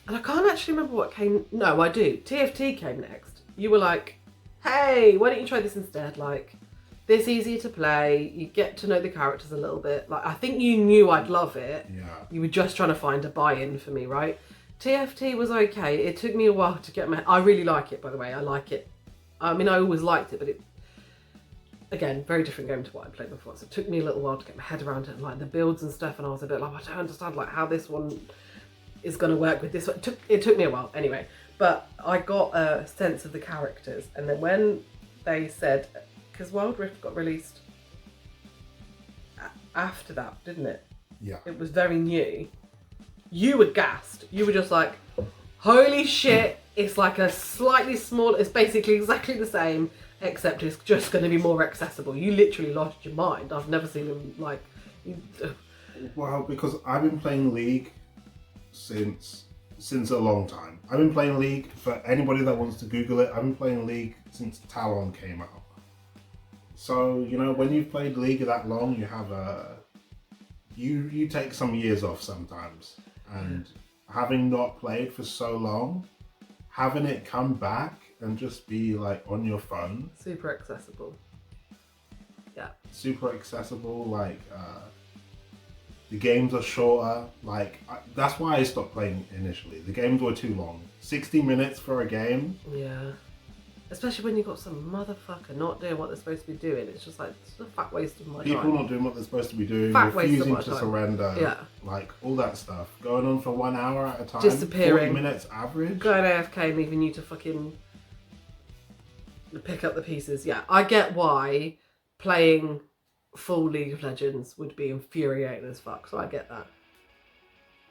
I can't actually remember what came. No, I do. TFT came next. You were like, hey, why don't you try this instead? Like, this easier to play. You get to know the characters a little bit. Like, I think you knew I'd love it. Yeah. You were just trying to find a buy-in for me, right? TFT was okay. It took me a while to get my... I really like it, by the way. I like it. I mean, I always liked it, but it... Again, very different game to what I played before. So it took me a little while to get my head around it and like the builds and stuff. And I was a bit like, I don't understand like how this one is going to work with this one. It took me a while anyway. But I got a sense of the characters. And then when they said... Because Wild Rift got released after that, didn't it? Yeah. It was very new. You were gassed. You were just like, holy shit, it's like a slightly smaller, it's basically exactly the same, except it's just going to be more accessible. You literally lost your mind. I've never seen them like... Well, because I've been playing League since a long time. I've been playing League, for anybody that wants to Google it, I've been playing League since Talon came out. So, you know, when you've played League that long, you have a... You take some years off sometimes. And having not played for so long, having it come back and just be like on your phone. Super accessible. Yeah. Super accessible, like the games are shorter. Like that's why I stopped playing initially. The games were too long. 60 minutes for a game. Yeah. Especially when you've got some motherfucker not doing what they're supposed to be doing. It's just like, it's a fat waste of my time. People not doing what they're supposed to be doing, Fat waste of refusing my to time. surrender, Yeah. like all that stuff. Going on for 1 hour at a time, Disappearing. 40 minutes average. Going AFK, leaving you to fucking pick up the pieces. Yeah, I get why playing full League of Legends would be infuriating as fuck, so I get that.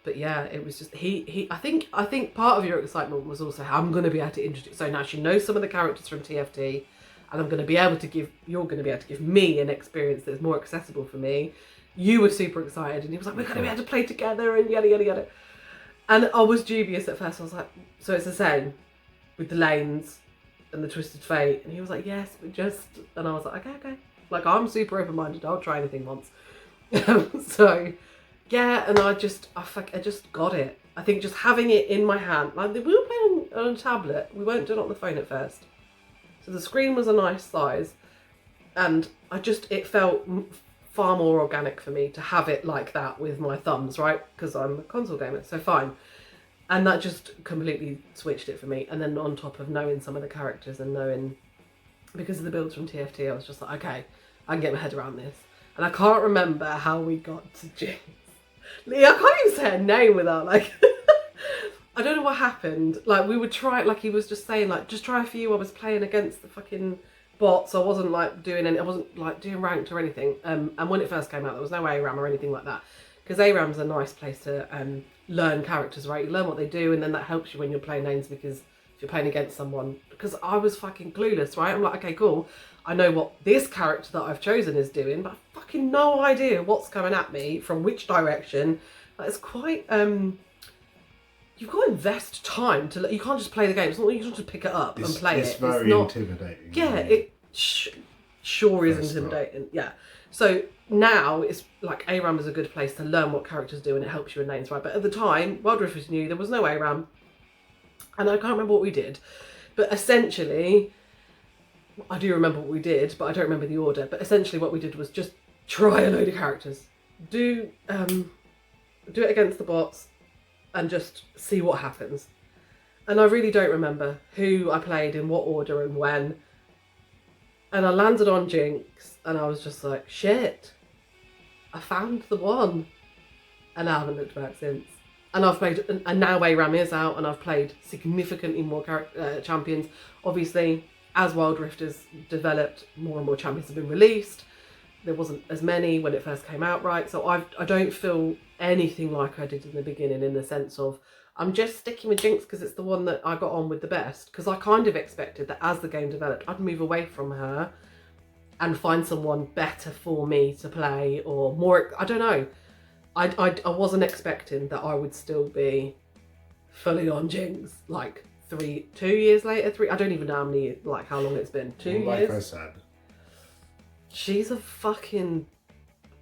But yeah, it was just I think part of your excitement was also how I'm going to be able to introduce. So now she knows some of the characters from TFT, and I'm going to be able to give. You're going to be able to give me an experience that's more accessible for me. You were super excited, and he was like, "We're going to be able to play together," and yada yada yada. And I was dubious at first. I was like, "So it's the same with the lanes and the Twisted Fate?" And he was like, "Yes, but just." And I was like, "Okay." Like I'm super open-minded. I'll try anything once. So. Yeah, and I just got it. I think just having it in my hand, like we were playing on a tablet, we weren't doing it on the phone at first. So the screen was a nice size, and it felt far more organic for me to have it like that with my thumbs, right? Because I'm a console gamer, so fine. And that just completely switched it for me. And then on top of knowing some of the characters and knowing, because of the builds from TFT, I was just like, okay, I can get my head around this. And I can't remember how we got to Jinx. I can't even say her name without like I don't know what happened. Like we would try, like he was just saying like just try a few. I was playing against the fucking bots. I wasn't like doing any. I wasn't like doing ranked or anything. And when it first came out, there was no ARAM or anything like that. Because ARAM's a nice place to learn characters, right? You learn what they do, and then that helps you when you're playing names because if you're playing against someone. Because I was fucking clueless, right? I'm like, okay, cool. I know what this character that I've chosen is doing, but I've fucking no idea what's coming at me from which direction. Like, it's quite, you've got to invest time to, you can't just play the game. It's not like you can just pick it up and play it. It's very intimidating. Yeah, it sure is intimidating. Yeah. So now it's like ARAM is a good place to learn what characters do and it helps you with names, right? But at the time, Wild Rift was new, there was no ARAM. And I can't remember what we did. But essentially, I do remember what we did, but I don't remember the order. But essentially what we did was just try a load of characters. Do it against the bots and just see what happens. And I really don't remember who I played in what order and when. And I landed on Jinx and I was just like, shit, I found the one. And I haven't looked back since. And I've played, and now ARAM is out and I've played significantly more champions. Obviously, as Wild Rift has developed, more and more champions have been released. There wasn't as many when it first came out, right? So I don't feel anything like I did in the beginning in the sense of, I'm just sticking with Jinx because it's the one that I got on with the best. Because I kind of expected that as the game developed, I'd move away from her and find someone better for me to play or more, I don't know. I wasn't expecting that I would still be fully on Jinx, like 2 years later, I don't even know how long it's been. 2 Like years. I said, She's a fucking.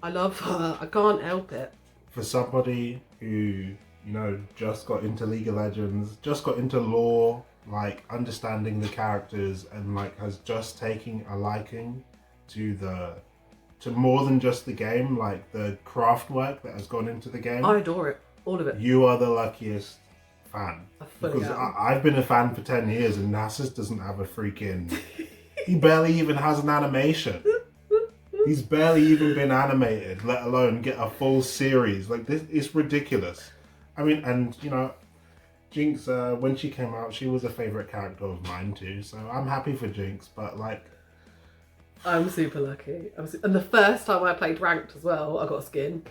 I love her. I can't help it. for somebody who, just got into League of Legends, just got into lore, like understanding the characters, and like has just taken a liking to more than just the game, like the craft work that has gone into the game. I adore it. All of it. You are the luckiest fan. I fully Because am. I've been a fan for 10 years and Nasus doesn't have a freaking... He barely even has an animation. He's barely even been animated, let alone get a full series. Like, this is ridiculous. I mean, and, Jinx, when she came out, she was a favourite character of mine too. So I'm happy for Jinx, but like... I'm super lucky. And the first time I played ranked as well, I got a skin.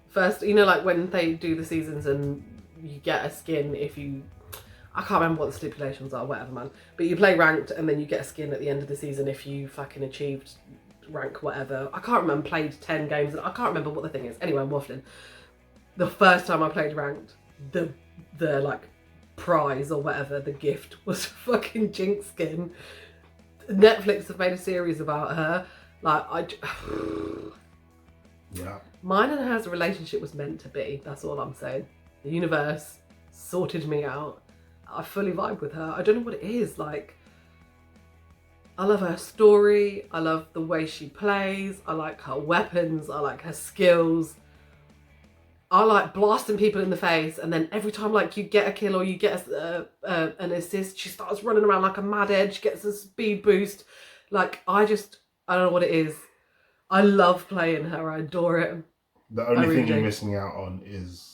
First, like when they do the seasons and you get a skin if you... I can't remember what the stipulations are, whatever, man. But you play ranked and then you get a skin at the end of the season if you fucking achieved rank whatever. I can't remember, played 10 games. I can't remember what the thing is. Anyway, I'm waffling. The first time I played ranked, the like prize or whatever, the gift was fucking Jinx skin. Netflix have made a series about her. Like, Yeah. mine and her's relationship was meant to be. That's all I'm saying. The universe sorted me out. I fully vibe with her. I don't know what it is. Like, I love her story. I love the way she plays. I like her weapons. I like her skills. I like blasting people in the face, and then every time like you get a kill or you get an assist, she starts running around like a mad head. She gets a speed boost. Like, I don't know what it is. I love playing her. I adore it. The only really thing you're do. missing out on is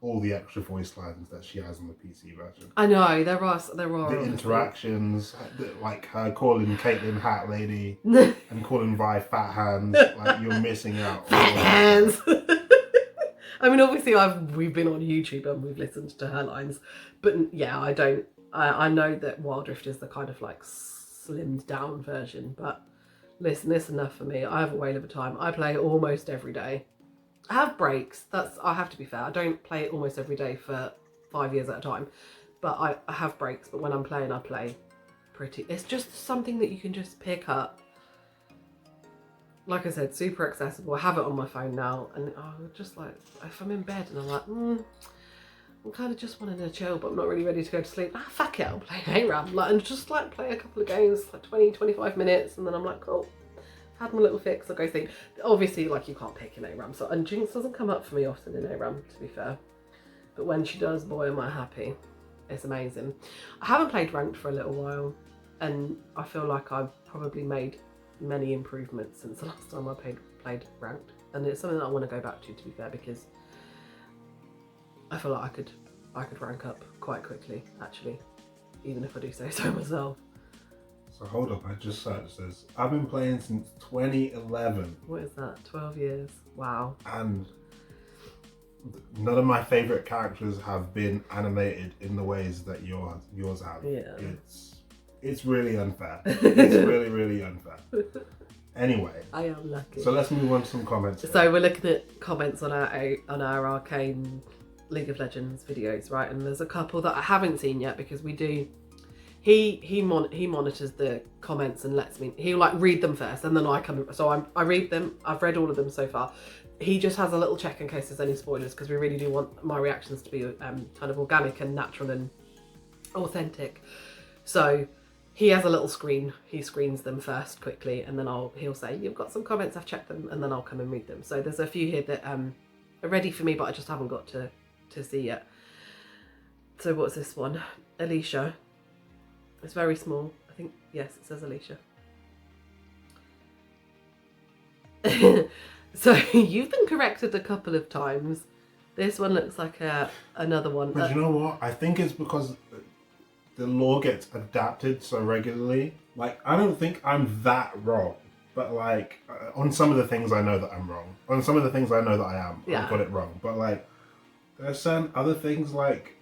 all the extra voice lines that she has on the PC version. I know there are. The obviously. interactions, like her calling Caitlyn Hat Lady and calling Vi Fat Hands, like you're missing out. Fat hands. I mean, obviously, we've been on YouTube and we've listened to her lines, but yeah, I don't. I know that Wild Rift is the kind of like slimmed down version, but listen, it's enough for me. I have a whale of a time. I play almost every day. I have breaks. I have to be fair. I don't play it almost every day for 5 years at a time, but I have breaks. But when I'm playing, I play pretty. It's just something that you can just pick up. Like I said, super accessible. I have it on my phone now, and just like if I'm in bed and I'm like, I'm kind of just wanting to chill, but I'm not really ready to go to sleep. Fuck it, I'll play ARAM. Like, and just like play a couple of games, like 20-25 minutes, and then I'm like, cool. Had my little fix, I'll go sleep. Obviously, like, you can't pick in ARAM, so, and Jinx doesn't come up for me often in ARAM, to be fair. But when she does, boy, am I happy. It's amazing. I haven't played ranked for a little while, and I feel like I've probably made many improvements since the last time I played ranked. And it's something that I want to go back to be fair, because I feel like I could rank up quite quickly, actually, even if I do say so myself. So hold up, I just searched this. I've been playing since 2011. What is that? 12 years. Wow. And none of my favourite characters have been animated in the ways that yours have. Yeah. It's really unfair. It's really, really unfair. Anyway. I am lucky. So let's move on to some comments here. So we're looking at comments on our Arcane League of Legends videos, right? And there's a couple that I haven't seen yet, because we do. He monitors the comments and lets me. He'll like read them first, and then I come. So I read them. I've read all of them so far. He just has a little check in case there's any spoilers, because we really do want my reactions to be kind of organic and natural and authentic. So he has a little screen. He screens them first quickly, and then he'll say, "You've got some comments. I've checked them," and then I'll come and read them. So there's a few here that are ready for me, but I just haven't got to see yet. So what's this one? Alicia. It's very small. I think, yes, it says Alicia. So you've been corrected a couple of times. This one looks like another one. But you know what? I think it's because the lore gets adapted so regularly. Like, I don't think I'm that wrong. But like, on some of the things I know that I'm wrong. On some of the things I know that I am. Yeah. I've got it wrong. But like, there's certain other things like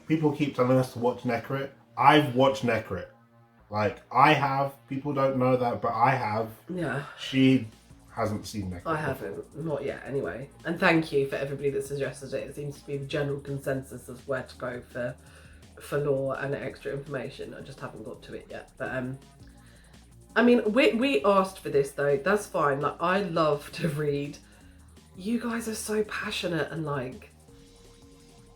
people keep telling us to watch Necrit. I've watched Necrit. Like, I have. People don't know that, but I have. Yeah. She hasn't seen Neko. I haven't, not yet anyway. And thank you for everybody that suggested it. It seems to be the general consensus of where to go for lore and extra information. I just haven't got to it yet. But I mean, we asked for this though. That's fine. Like, I love to read. You guys are so passionate and like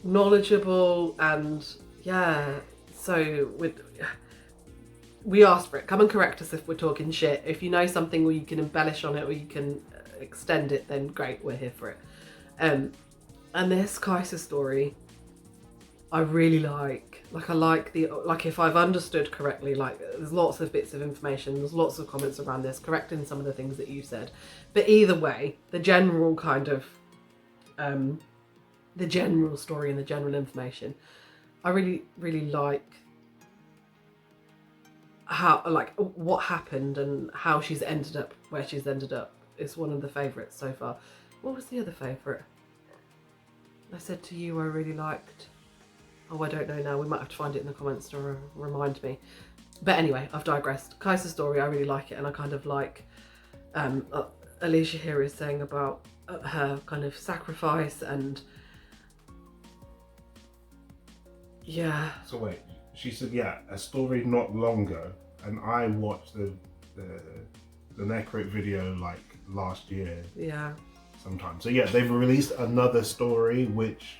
knowledgeable, and yeah. So we asked for it. Come and correct us if we're talking shit. If you know something or you can embellish on it or you can extend it, then great, we're here for it. And this Kaisa story, I really like. Like, I like if I've understood correctly, like there's lots of bits of information, there's lots of comments around this, correcting some of the things that you said. But either way, the general kind of, the general story and the general information, I really, really like how, like, what happened and how she's ended up where she's ended up. Is one of the favourites so far. What was the other favourite? I said to you I really liked. Oh, I don't know now. We might have to find it in the comments to remind me. But anyway, I've digressed. Kaisa's story, I really like it, and I kind of like Alicia here is saying about her kind of sacrifice and yeah. So wait, she said a story not long ago, and I watched the Necrotic video like last year. Yeah. Sometime. So yeah, they've released another story which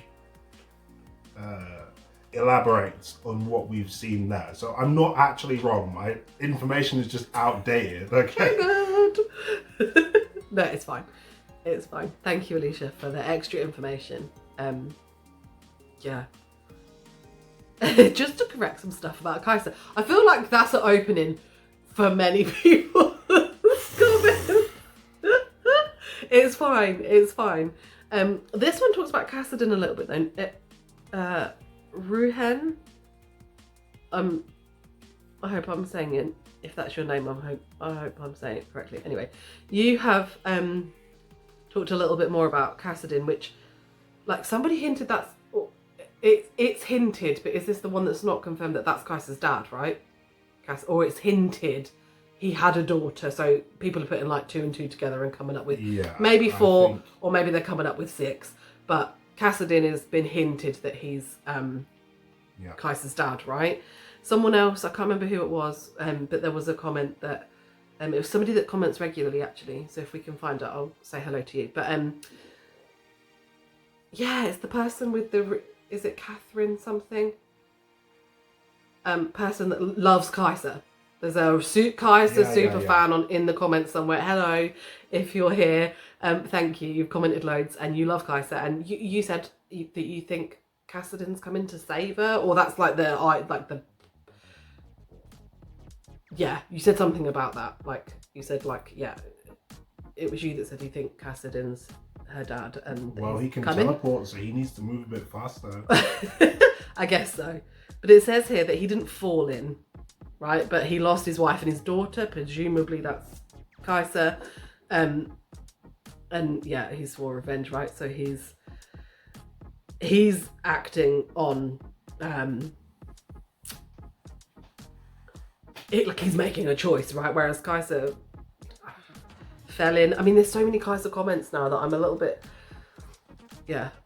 elaborates on what we've seen there. So I'm not actually wrong. My information is just outdated. Okay. No, it's fine. It's fine. Thank you, Alicia, for the extra information. Yeah. Just to correct some stuff about Kaisa. I feel like that's an opening for many people. It's fine. It's fine. This one talks about Kassadin a little bit then. Ruhen. I hope I'm saying it. If that's your name, I hope I'm saying it correctly. Anyway, you have talked a little bit more about Kassadin, which, like, somebody hinted that's it's hinted, but is this the one that's not confirmed that that's Kaisa's dad, right? Or it's hinted he had a daughter, so people are putting like 2 and 2 together and coming up with maybe 4, or maybe they're coming up with 6. But Kassadin has been hinted that he's Kaisa's dad, right? Someone else, I can't remember who it was, but there was a comment that it was somebody that comments regularly actually. So if we can find it, I'll say hello to you. But yeah, it's the person with the, is it Catherine something? Person that loves Kaisa. There's a Kaisa super fan in the comments somewhere. Hello, if you're here. Thank you. You've commented loads and you love Kaisa. And you said that you think Kassadin's coming to save her, or that's like the yeah. You said something about that. Like you said, like it was you that said you think Kassadin's her dad, and well, he can teleport, so he needs to move a bit faster. I guess so. But it says here that he didn't fall in, right? But he lost his wife and his daughter. Presumably that's Kaisa. And yeah, he swore revenge, right? So he's acting on like he's making a choice, right? Whereas Kaisa fell in. I mean, there's so many Kaisa comments now that I'm a little bit,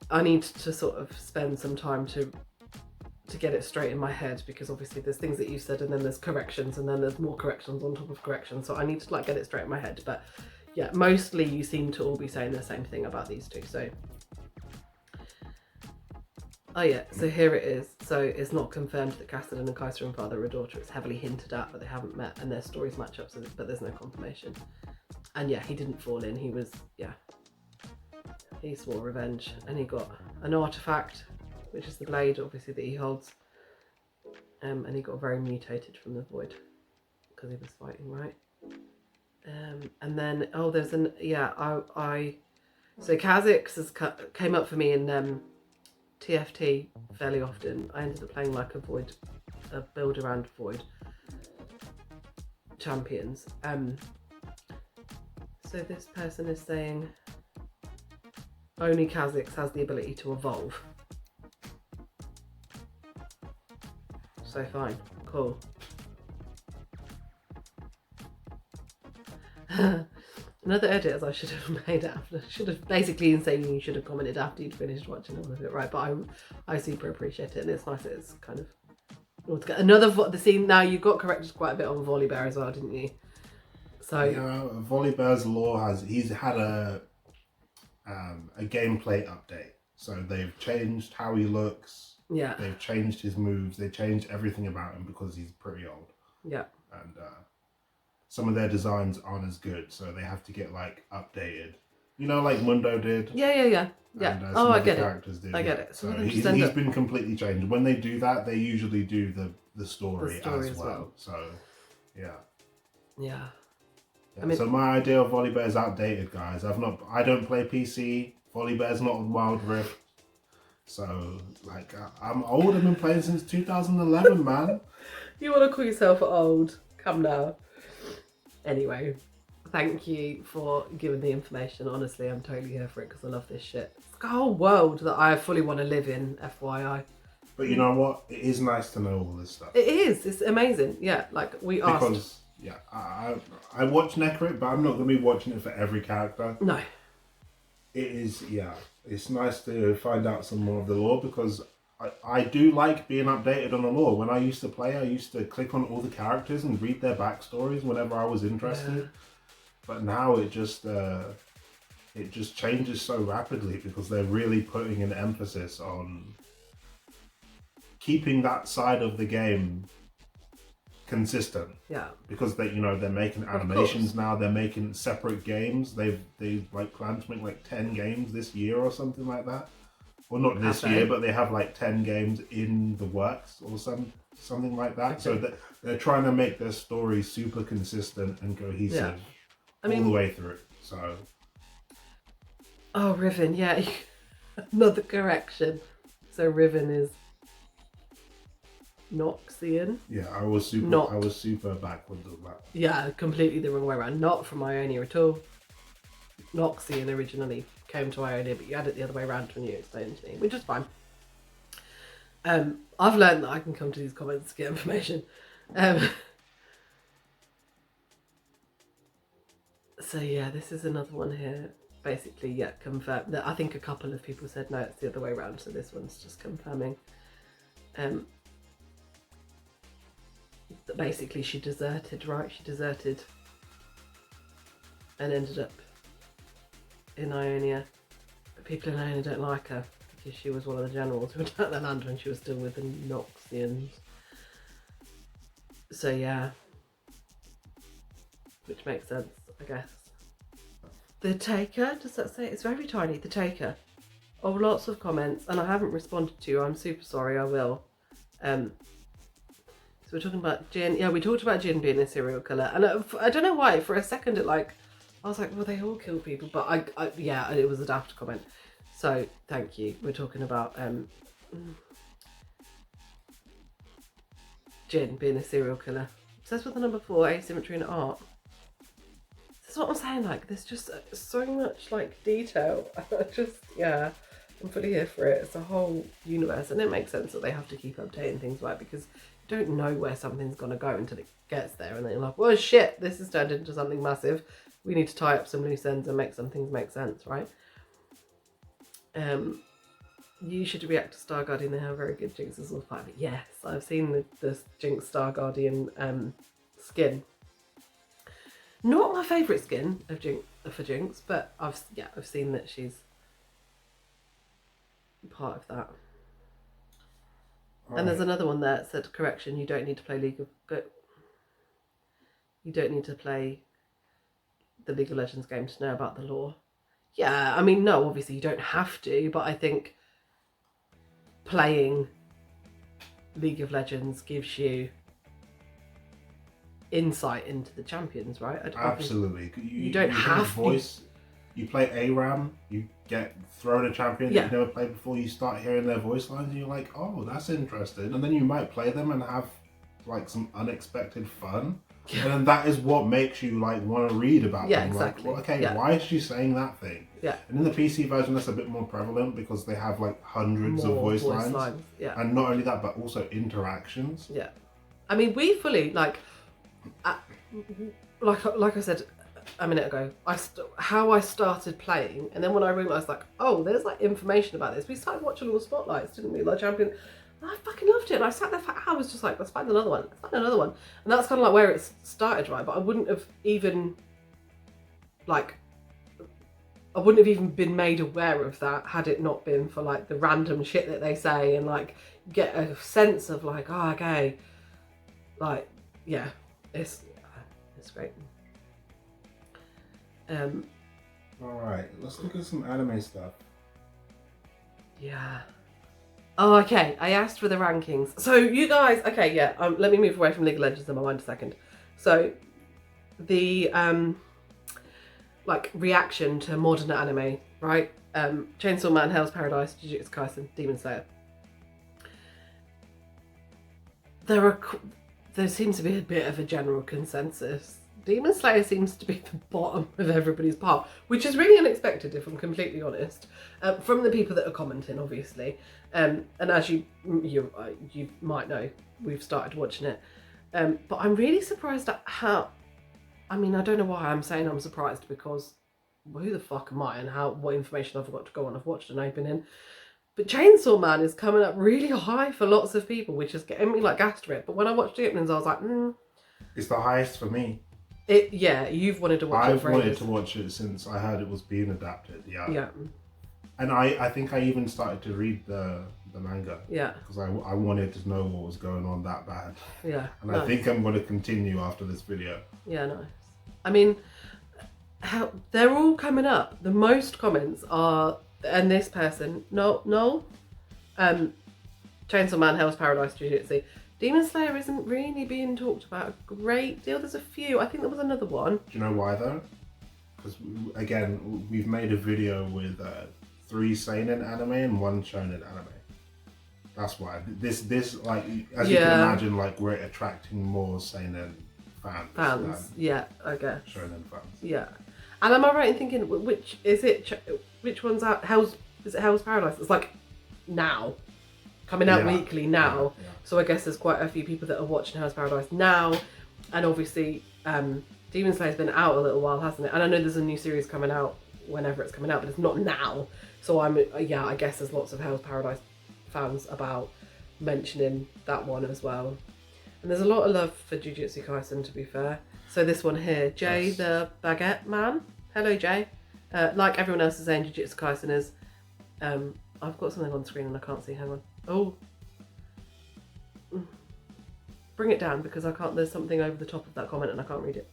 I need to sort of spend some time to get it straight in my head, because obviously there's things that you said and then there's corrections and then there's more corrections on top of corrections, so I need to like get it straight in my head. But yeah, mostly you seem to all be saying the same thing about these two. So oh yeah, so here it is. So it's not confirmed that Kassadin and Kaisa are father or daughter. It's heavily hinted at, but they haven't met and their stories match up, so but there's no confirmation. And yeah, he didn't fall in. He was he swore revenge and he got an artifact, which is the blade, obviously, that he holds. And he got very mutated from the void because he was fighting, right? And then, there's so Kha'Zix came up for me in TFT fairly often. I ended up playing like a build around void champions. So this person is saying only Kha'Zix has the ability to evolve. So fine, cool. And Another edit I should have made after. Should have basically saying you should have commented after you'd finished watching all of it, right? But I super appreciate it, and it's nice that it's kind of the scene. Now you got corrected quite a bit on Volibear as well, didn't you? So yeah, Volibear's lore he's had a gameplay update. So they've changed how he looks. Yeah. They've changed his moves. They changed everything about him because he's pretty old. Yeah. And some of their designs aren't as good, so they have to get like updated. You know, like Mundo did. Yeah. And, I get characters it. did. I get it. So he's been completely changed. When they do that, they usually do the story as well. So, yeah. Yeah. I mean, so my idea of Volibear is outdated, guys. I don't play PC. Volibear's not on Wild Rift. So, like, I'm old. I've been playing since 2011, man. You want to call yourself old? Come now. Anyway, thank you for giving the information. Honestly, I'm totally here for it because I love this shit. It's a whole world that I fully want to live in, FYI. But you know what? It is nice to know all this stuff. It is. It's amazing. Yeah, like we asked. Because, yeah, I watch Necrit, but I'm not going to be watching it for every character. No. It is, yeah. It's nice to find out some more of the lore because I do like being updated on the lore. When I used to play, I used to click on all the characters and read their backstories whenever I was interested. Yeah. But now it just changes so rapidly because they're really putting an emphasis on keeping that side of the game consistent. Yeah. Because they're making animations now. They're making separate games. They like plan to make like 10 games this year or something like that. Well, not this year, but they have like 10 games in the works or something like that. Okay. So they're trying to make their story super consistent and cohesive all the way through. So. Oh, Riven, yeah. Another correction. So Riven is Noxian. Yeah, I was super backwards on that. Yeah, completely the wrong way around. Not from Ionia at all. Noxian originally came to Ionia, but you had it the other way around when you explained it to me, which is fine. I've learned that I can come to these comments to get information. So yeah, this is another one here. Basically, yeah, confirmed that I think a couple of people said no, it's the other way around, so this one's just confirming. That basically she deserted, right? She deserted and ended up in Ionia. But people in Ionia don't like her because she was one of the generals who attacked their land when she was still with the Noxians. So yeah. Which makes sense, I guess. The Taker, does that say? It's very tiny, the Taker. Oh, lots of comments, and I haven't responded to you. I'm super sorry, I will. So we're talking about Jin. Yeah, we talked about Jin being a serial killer. And I don't know why, for a second I was like, well, they all kill people. But yeah, it was a daft comment. So thank you. We're talking about Jin being a serial killer. Obsessed with the number 4, asymmetry and art. This is what I'm saying, like, there's just so much, like, detail. Yeah, I'm fully here for it. It's a whole universe, and it makes sense that they have to keep updating things, right? Because you don't know where something's going to go until it gets there, and then you're like, well, shit, this has turned into something massive. We need to tie up some loose ends and make some things make sense, right? You should react to Star Guardian. They have very good Jinx as well. But yes, I've seen the Jinx Star Guardian skin. Not my favourite skin for Jinx, but I've seen that she's part of that. All and there's another one there that said, correction, you don't need to play the League of Legends game to know about the lore. Yeah, I mean, no, obviously you don't have to, but I think playing League of Legends gives you insight into the champions, right? Absolutely. You don't have to. You play ARAM, you get thrown a champion that you've never played before, you start hearing their voice lines and you're like, oh, that's interesting. And then you might play them and have like some unexpected fun. Yeah. And then that is what makes you like want to read about them. Yeah, exactly. Like, well, okay, why is she saying that thing? Yeah. And in the PC version, that's a bit more prevalent because they have like hundreds of voice lines. Yeah. And not only that, but also interactions. Yeah. I mean, we fully like I said a minute ago, how I started playing, and then when I realised like, oh, there's like information about this. We started watching all the spotlights, didn't we? Like Champion. I fucking loved it. And I sat there for hours just like, let's find another one. Let's find another one. And that's kind of like where it started, right? But I wouldn't have even been made aware of that had it not been for like the random shit that they say and like get a sense of like, oh, okay. Like, yeah, it's great. Alright, let's look at some anime stuff. Yeah. Oh, okay. I asked for the rankings. So you guys, okay, yeah. Let me move away from League of Legends in my mind a second. So the like reaction to modern anime, right? Chainsaw Man, Hell's Paradise, Jujutsu Kaisen, Demon Slayer. There seems to be a bit of a general consensus. Demon Slayer seems to be the bottom of everybody's pile, which is really unexpected, if I'm completely honest, from the people that are commenting, obviously. And as you might know, we've started watching it. But I'm really surprised at how. I mean, I don't know why I'm saying I'm surprised, because who the fuck am I and what information I've got to go on? I've watched an opening. But Chainsaw Man is coming up really high for lots of people, which is getting me like gassed for it. But when I watched the openings, I was like, It's the highest for me. Yeah, you've wanted to watch it. I've wanted to watch it since I heard it was being adapted. Yeah. And I think I even started to read the manga. Yeah. Because I wanted to know what was going on that bad. Yeah. And I think I'm going to continue after this video. Yeah, nice. I mean, they're all coming up. The most comments are, and this person, no, Chainsaw Man, Hell's Paradise, Jujutsu. Demon Slayer isn't really being talked about a great deal. There's a few. I think there was another one. Do you know why though? Because again, we've made a video with 3 Seinen anime and 1 Shonen anime. That's why. This like, as you can imagine, like we're attracting more Seinen fans. Yeah, I guess. Shonen fans. Yeah. And am I right in thinking, which one's out? Is it Hell's Paradise? It's like now. Coming out weekly now. Yeah. So I guess there's quite a few people that are watching Hell's Paradise now. And obviously, Demon Slayer's been out a little while, hasn't it? And I know there's a new series coming out whenever it's coming out, but it's not now. So I guess there's lots of Hell's Paradise fans about mentioning that one as well. And there's a lot of love for Jujutsu Kaisen, to be fair. So this one here, Jay the Baguette Man. Hello, Jay. Like everyone else is saying, Jujutsu Kaisen is... I've got something on the screen and I can't see. Hang on. Oh. Bring it down, because I can't. There's something over the top of that comment and I can't read it.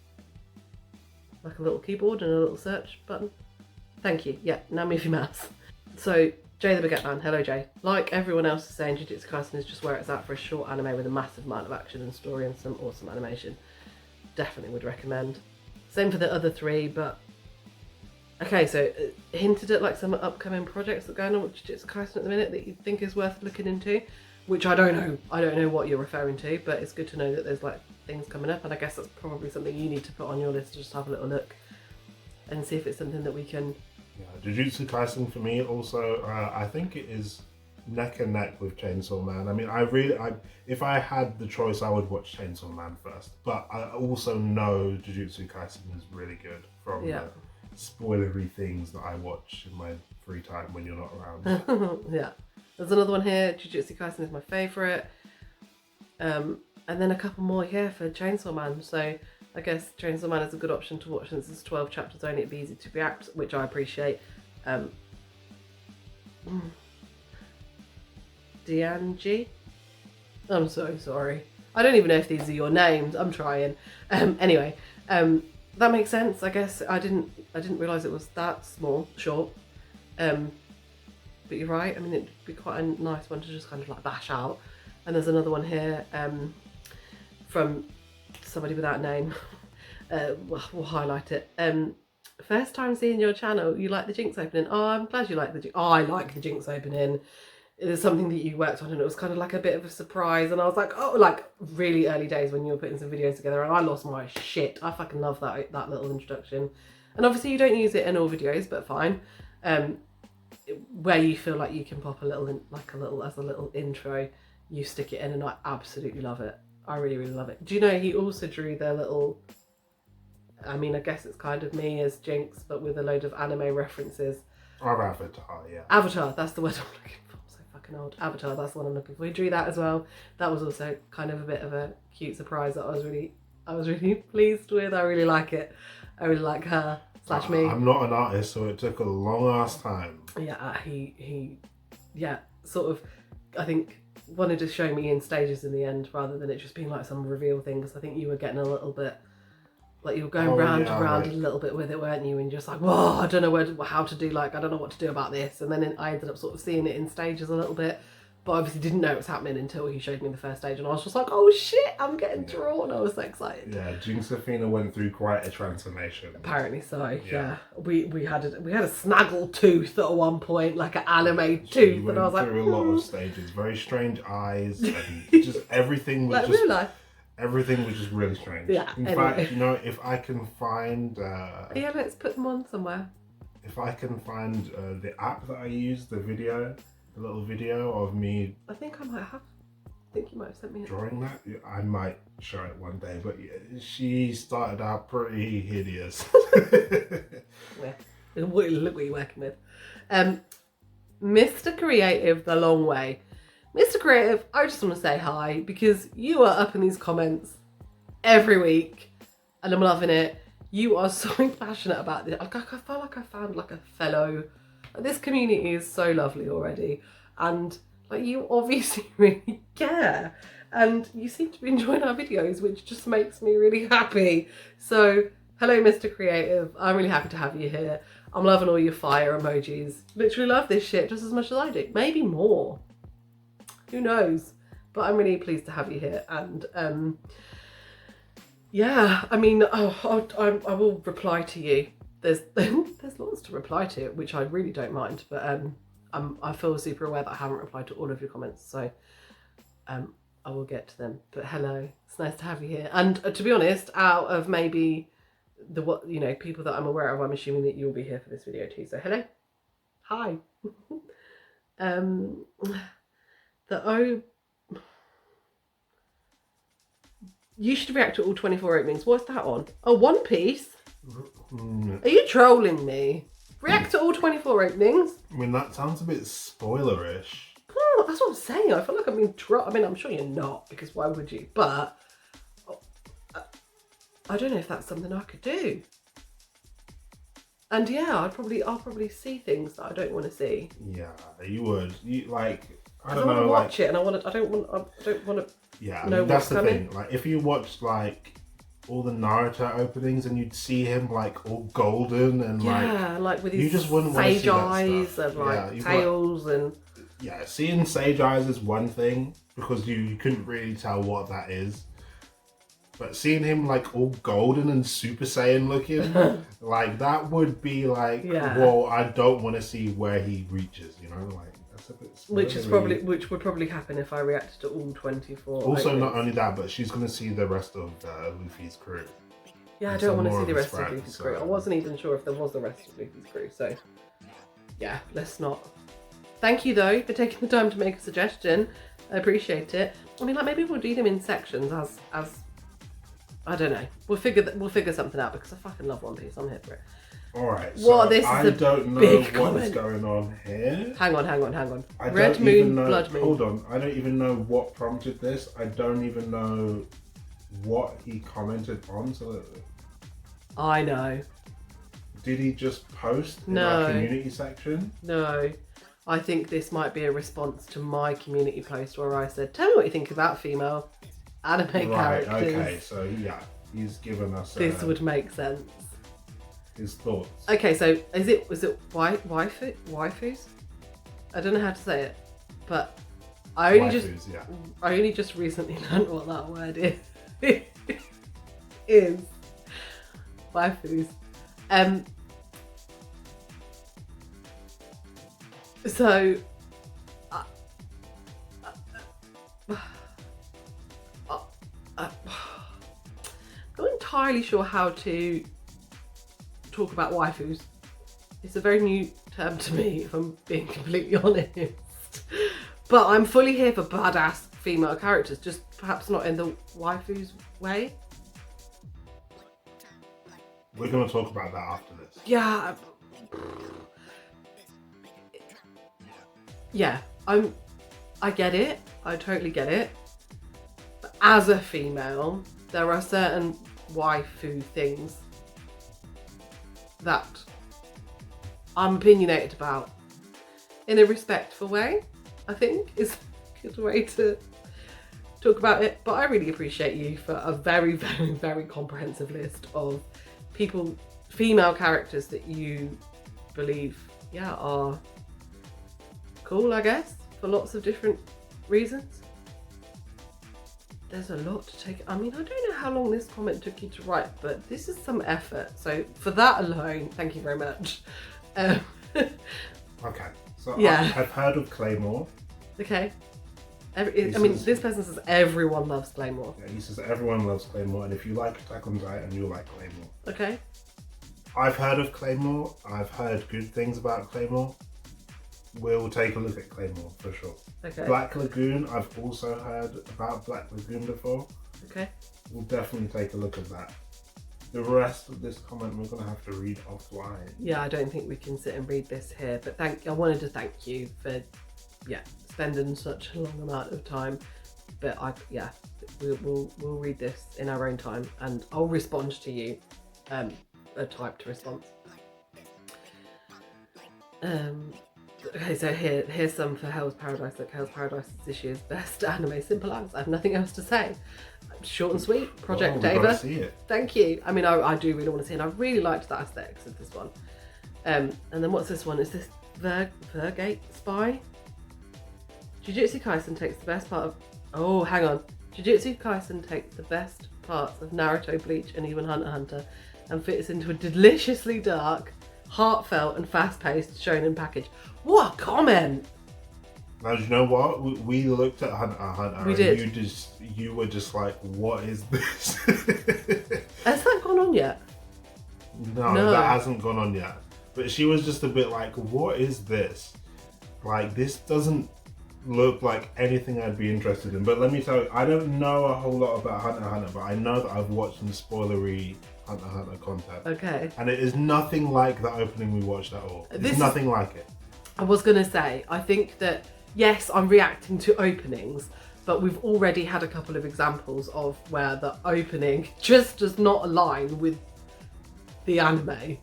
Like a little keyboard and a little search button. Thank you. Yeah, now move your mouse. So, Jay the Baguette Man. Hello, Jay. Like everyone else is saying, Jujutsu Kaisen is just where it's at for a short anime with a massive amount of action and story and some awesome animation. Definitely would recommend. Same for the other 3, but... Okay, so hinted at like some upcoming projects that are going on with Jujutsu Kaisen at the minute that you think is worth looking into, which I don't know. I don't know what you're referring to, but it's good to know that there's like things coming up, and I guess that's probably something you need to put on your list to just have a little look and see if it's something that we can... Yeah, Jujutsu Kaisen for me also, I think it is neck and neck with Chainsaw Man. I mean, if I had the choice, I would watch Chainsaw Man first, but I also know Jujutsu Kaisen is really good from the spoilery things that I watch in my free time when you're not around. Yeah. There's another one here. Jujutsu Kaisen is my favourite. And then a couple more here for Chainsaw Man. So I guess Chainsaw Man is a good option to watch since it's 12 chapters only. It'd be easy to react, which I appreciate. Dianji? I'm so sorry. I don't even know if these are your names. I'm trying. Anyway, that makes sense. I guess I didn't realise it was that short. But you're right. I mean, it'd be quite a nice one to just kind of like bash out. And there's another one here from somebody without a name. We'll highlight it. First time seeing your channel. You like the JiNX opening? Oh, I'm glad you like the JiNX. Oh, I like the JiNX opening. It is something that you worked on, and it was kind of like a bit of a surprise. And I was like, oh, like really early days when you were putting some videos together, and I lost my shit. I fucking love that little introduction. And obviously you don't use it in all videos, but fine. Where you feel like you can pop a little as a little intro, you stick it in, and I absolutely love it. I really, really love it. Do you know he also drew their little I mean, I guess it's kind of me as Jinx, but with a load of anime references. Or Avatar, yeah. Avatar, that's the word I'm looking for. I'm so fucking old. Avatar, that's the one I'm looking for. He drew that as well. That was also kind of a bit of a cute surprise that I was really pleased with. I really like it. I really like her / me. I'm not an artist, so it took a long ass time. Yeah, he sort of, I think, wanted to show me in stages in the end rather than it just being like some reveal thing, because I think you were getting a little bit, like you were going round and round a little bit with it, weren't you? And just like, whoa, I don't know how to do, like, I don't know what to do about this. And then I ended up sort of seeing it in stages a little bit, but obviously didn't know it was happening until he showed me the first stage, and I was just like, oh shit, I'm getting drawn. I was so excited. Yeah, Jinxafina went through quite a transformation. Apparently so. Yeah. We had a snaggle tooth at one point, like an anime tooth, and I was like, through a lot of stages, very strange eyes, and just everything was like just real life. everything was just really strange. Yeah. In anyway. fact, you know, if I can find Yeah, let's put them on somewhere. if I can find the app that I used, the little video of me I think I might have. I think you might have sent me it. drawing that, I might show it one day. But yeah, she started out pretty hideous. Yeah. Look what you're working with. Mr. Creative, the long way. Mr. Creative, I just want to say hi because you are up in these comments every week and I'm loving it. You are so passionate about this. Like, I feel like I found like a fellow. This community is so lovely already, and like you obviously really care, and you seem to be enjoying our videos, which just makes me really happy. So hello, Mr. Creative. I'm really happy to have you here. I'm loving all your fire emojis. Literally love this shit just as much as I do. Maybe more. Who knows? But I'm really pleased to have you here, and yeah, I mean, I will reply to you. There's lots to reply to, which I really don't mind, but I feel super aware that I haven't replied to all of your comments, so I will get to them. But hello, it's nice to have you here. And to be honest, out of maybe people that I'm aware of, I'm assuming that you'll be here for this video too. So hello, hi. You should react to all 24 openings. What's that on? Oh, One Piece. Are you trolling me? React to all 24 openings? I mean, that sounds a bit spoilerish. Oh, that's what I'm saying. I feel like I'm being I mean, I'm sure you're not, because why would you? But I don't know if that's something I could do. And yeah, I'll probably see things that I don't want to see. Yeah, you would. I don't want to watch it, and I don't want to. Yeah, I mean, that's the thing. Like, if you watched like all the Naruto openings and you'd see him like all golden and like with his you just wouldn't want to see sage eyes that stuff. and like tails and seeing sage eyes is one thing because you couldn't really tell what that is, but seeing him like all golden and Super Saiyan looking like that would be like, well, I don't want to see where he reaches, you know, like. Which would probably happen if I reacted to all 24. Also, not only that, but she's going to see the rest of Luffy's crew. Yeah, I don't want to see the rest of Luffy's crew. I wasn't even sure if there was the rest of Luffy's crew, so yeah, let's not. Thank you though for taking the time to make a suggestion. I appreciate it. I mean, like maybe we'll do them in sections as I don't know. We'll figure something out because I fucking love One Piece. I'm here for it. Alright, so I don't know what's going on here. Hang on. Red Moon, Blood Moon. Hold on, I don't even know what prompted this. I don't even know what he commented on. So I know. Did he just post in our community section? No. I think this might be a response to my community post where I said, tell me what you think about female anime characters. Okay, so yeah, he's given us this would make sense. His thoughts. Okay, so was it waifus? I don't know how to say it, but I only just recently learned what that word is. is waifus. So I'm not entirely sure how to talk about waifus. It's a very new term to me, if I'm being completely honest. But I'm fully here for badass female characters, just perhaps not in the waifus way. We're going to talk about that after this. Yeah. Yeah, I get it. I totally get it. But as a female, there are certain waifu things that I'm opinionated about in a respectful way, I think is a good way to talk about it. But I really appreciate you for a very, very, very comprehensive list of people, female characters that you believe, yeah, are cool, I guess, for lots of different reasons. There's a lot to take. I mean, I don't know how long this comment took you to write, but this is some effort. So for that alone, thank you very much. Okay, so Yeah. I've heard of Claymore. Okay. I This mean, is- this person says everyone loves Claymore. Yeah, he says everyone loves Claymore, and if you like Attack on Titan, you'll like Claymore. Okay. I've heard of Claymore. I've heard good things about Claymore. We'll take a look at Claymore for sure. Okay. Black Lagoon, I've also heard about Black Lagoon before. Okay. We'll definitely take a look at that. The rest of this comment we're going to have to read offline. Yeah, I don't think we can sit and read this here, but I wanted to thank you for, spending such a long amount of time. But we'll read this in our own time, and I'll respond to you, a typed response. Okay, so here's some for Hell's Paradise. Look, Hell's Paradise is this year's best anime. Simple as. I have nothing else to say. Short and sweet. Project Well, we've got to Dava. see it. Thank you. I mean, I do really want to see it, and I really liked the aesthetics of this one. And then what's this one? Is this Vergate Spy? Jujutsu Kaisen takes the best part of... Oh, hang on. Jujutsu Kaisen takes the best parts of Naruto, Bleach, and even Hunter x Hunter, and fits into a deliciously dark, heartfelt, and fast-paced shonen package. What a comment! Now, do you know what? We looked at Hunter x Hunter, We and did. you were just like, what is this? Has that gone on yet? No, that hasn't gone on yet. But she was just a bit like, what is this? Like, this doesn't look like anything I'd be interested in. But let me tell you, I don't know a whole lot about Hunter x Hunter, but I know that I've watched some spoilery Hunter x Hunter content. Okay. And it is nothing like the opening we watched at all. This It's is- nothing like it. I was going to say, I think that, yes, I'm reacting to openings, but we've already had a couple of examples of where the opening just does not align with the anime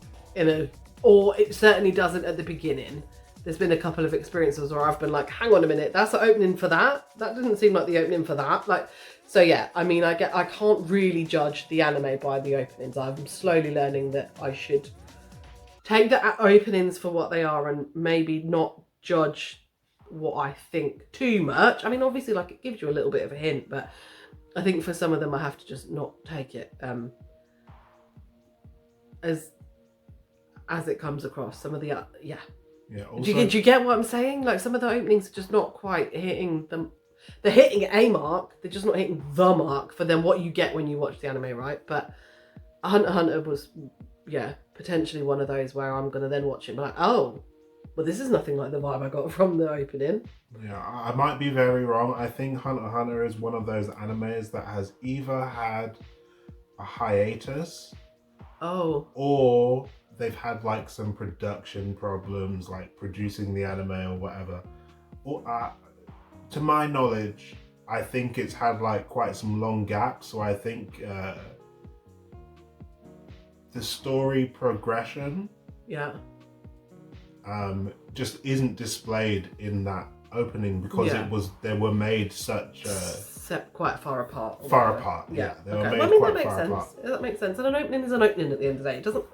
or it certainly doesn't at the beginning. There's been a couple of experiences where I've been like, hang on a minute, that's the opening for that? That didn't seem like the opening for that. Like, so yeah, I mean, I can't really judge the anime by the openings. I'm slowly learning that I should take the openings for what they are and maybe not judge what I think too much. I mean, obviously, like, it gives you a little bit of a hint, but I think for some of them I have to just not take it as it comes across. Some of the Yeah. do Also, you get what I'm saying? Like, some of the openings are just not quite hitting them. They're hitting a mark, they're just not hitting the mark for them what you get when you watch the anime, right? But Hunter x Hunter was, potentially one of those where I'm going to then watch it and be like, oh, well, this is nothing like the vibe I got from the opening. yeah, I might be very wrong. I think Hunter x Hunter is one of those animes that has either had a hiatus Oh, or they've had like some production problems, like producing the anime or whatever. Or, to my knowledge, I think it's had like quite some long gaps. So I think the story progression yeah. just isn't displayed in that opening because Yeah. they were made such Quite far apart. or far whatever. apart. Yeah. They were Okay. made Well, I mean, quite that makes far sense. apart. That makes sense. And an opening is an opening at the end of the day. It doesn't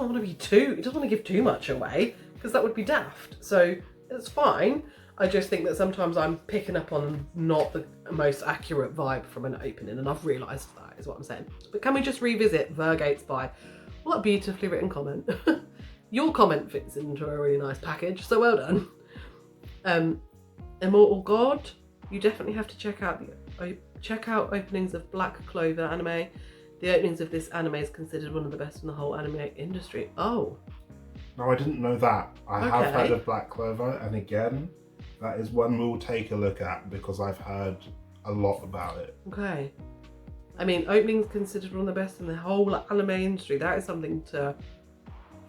want to be too. It doesn't want to give too much away because that would be daft. So it's fine. I just think that sometimes I'm picking up on not the most accurate vibe from an opening, and I've realised that is what I'm saying. But can we just revisit Vergate Spy? What a beautifully written comment. Your comment fits into a really nice package, so well done. Immortal God, you definitely have to check out openings of Black Clover anime. The openings of this anime is considered one of the best in the whole anime industry. Oh, No, I didn't know that. I have Okay. heard of Black Clover, and again, that is one we'll take a look at because I've heard a lot about it. okay. I mean, opening's considered one of the best in the whole anime industry. That is something to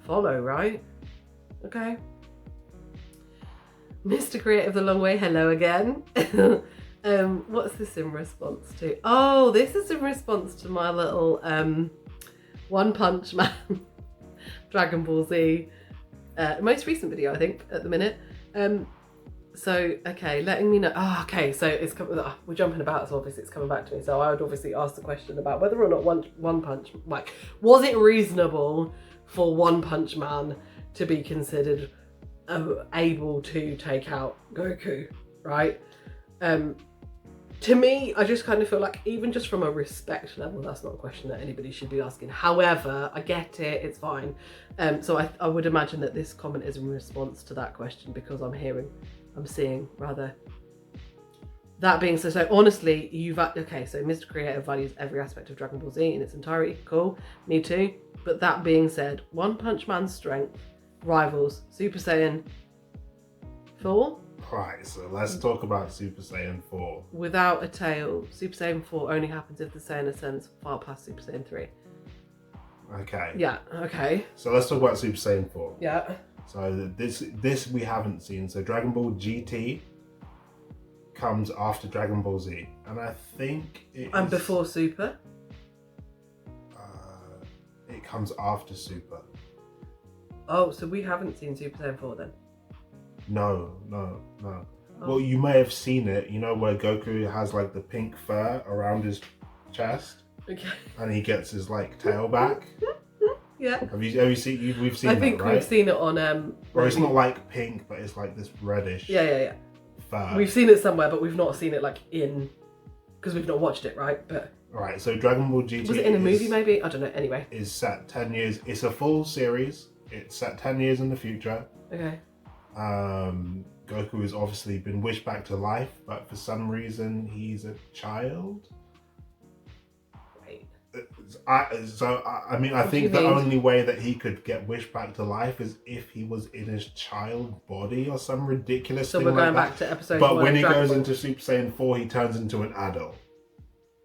follow, right? Okay. Mr. Creative the Long Way, hello again. What's this in response to? Oh, this is in response to my little One Punch Man Dragon Ball Z most recent video, I think, at the minute. So, okay, letting me know. Oh, okay, so it's coming. We're jumping about, so obviously it's coming back to me. So I would obviously ask the question about whether or not One Punch, like, was it reasonable for One Punch Man to be considered able to take out Goku, right? To me, I just kind of feel like, even just from a respect level, that's not a question that anybody should be asking. However, I get it, it's fine. So I would imagine that this comment is in response to that question, because I'm seeing rather. That being so honestly, okay, so Mr. Creative values every aspect of Dragon Ball Z in its entirety, cool, me too. But that being said, One Punch Man's strength rivals Super Saiyan 4. Right, so let's talk about Super Saiyan 4. Without a tail, Super Saiyan 4 only happens if the Saiyan ascends far past Super Saiyan 3. Okay. Yeah, okay. So let's talk about Super Saiyan 4. Yeah. So this we haven't seen. So Dragon Ball GT comes after Dragon Ball Z. And I think And before Super? It comes after Super. Oh, so we haven't seen Super Saiyan 4 then? No. Oh. Well, you may have seen it, you know, where Goku has like the pink fur around his chest. Okay. And he gets his like tail back. Yeah. Have you seen? We've seen. I think that, right? we've seen it on Or it's not like pink, but it's like this reddish. Yeah. Fur. We've seen it somewhere, but we've not seen it like in, because we've not watched it, right? But right. So Dragon Ball GT was it in a movie? Maybe, I don't know. Anyway, is set 10 years. It's a full series. It's set 10 years in the future. Okay. Goku has obviously been wished back to life, but for some reason he's a child. Right. I think the mean? only way that he could get wished back to life is if he was in his child body or some ridiculous So thing we're going like back to episode But 1 when of he Dragon goes Ball. into Super Saiyan 4, he turns into an adult.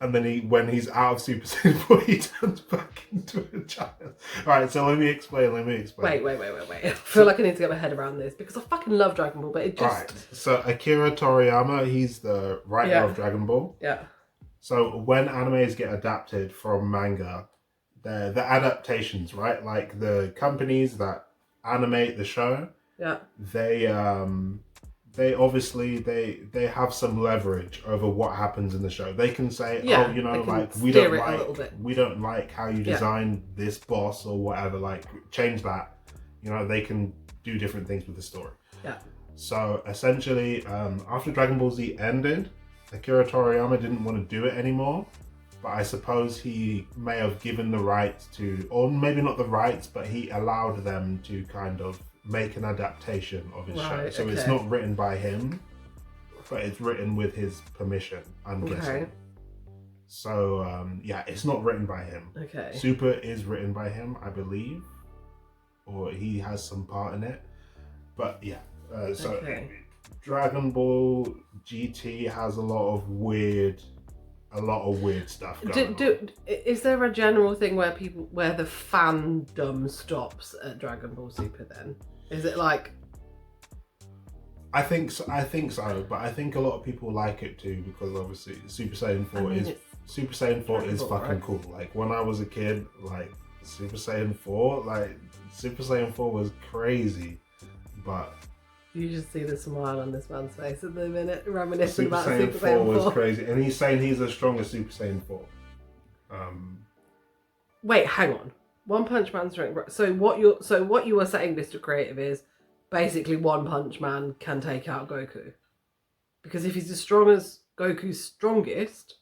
And then when he's out of Super Saiyan 4, he turns back into a child. Alright, so let me explain. Wait. I feel like I need to get my head around this, because I fucking love Dragon Ball, but it just... Alright, so Akira Toriyama, he's the writer of Dragon Ball. Yeah. So when animes get adapted from manga, the adaptations, right? Like the companies that animate the show, they obviously they have some leverage over what happens in the show. They can say, oh, you know, like we don't like how you designed this boss or whatever, like change that. You know, they can do different things with the story. Yeah. So essentially, after Dragon Ball Z ended, Akira Toriyama didn't want to do it anymore, but I suppose he may have given the rights to, or maybe not the rights, but he allowed them to kind of make an adaptation of his show. So it's not written by him, but it's written with his permission, I'm guessing. So it's not written by him. Okay. Super is written by him, I believe, or he has some part in it. But yeah, Dragon Ball GT has a lot of weird stuff going on. Is there a general thing where the fandom stops at Dragon Ball Super then? Is it like... I think so, but I think a lot of people like it too, because obviously Super Saiyan 4 is fucking cool. Like when I was a kid, like Super Saiyan 4 was crazy, but you just see the smile on this man's face at the minute, reminiscing about Super Super Saiyan 4 was crazy, and he's saying he's the strongest Super Saiyan 4. Wait, hang on. One Punch Man's strength. So what you were saying, Mr. Creative, is basically One Punch Man can take out Goku, because if he's as strong as Goku's strongest,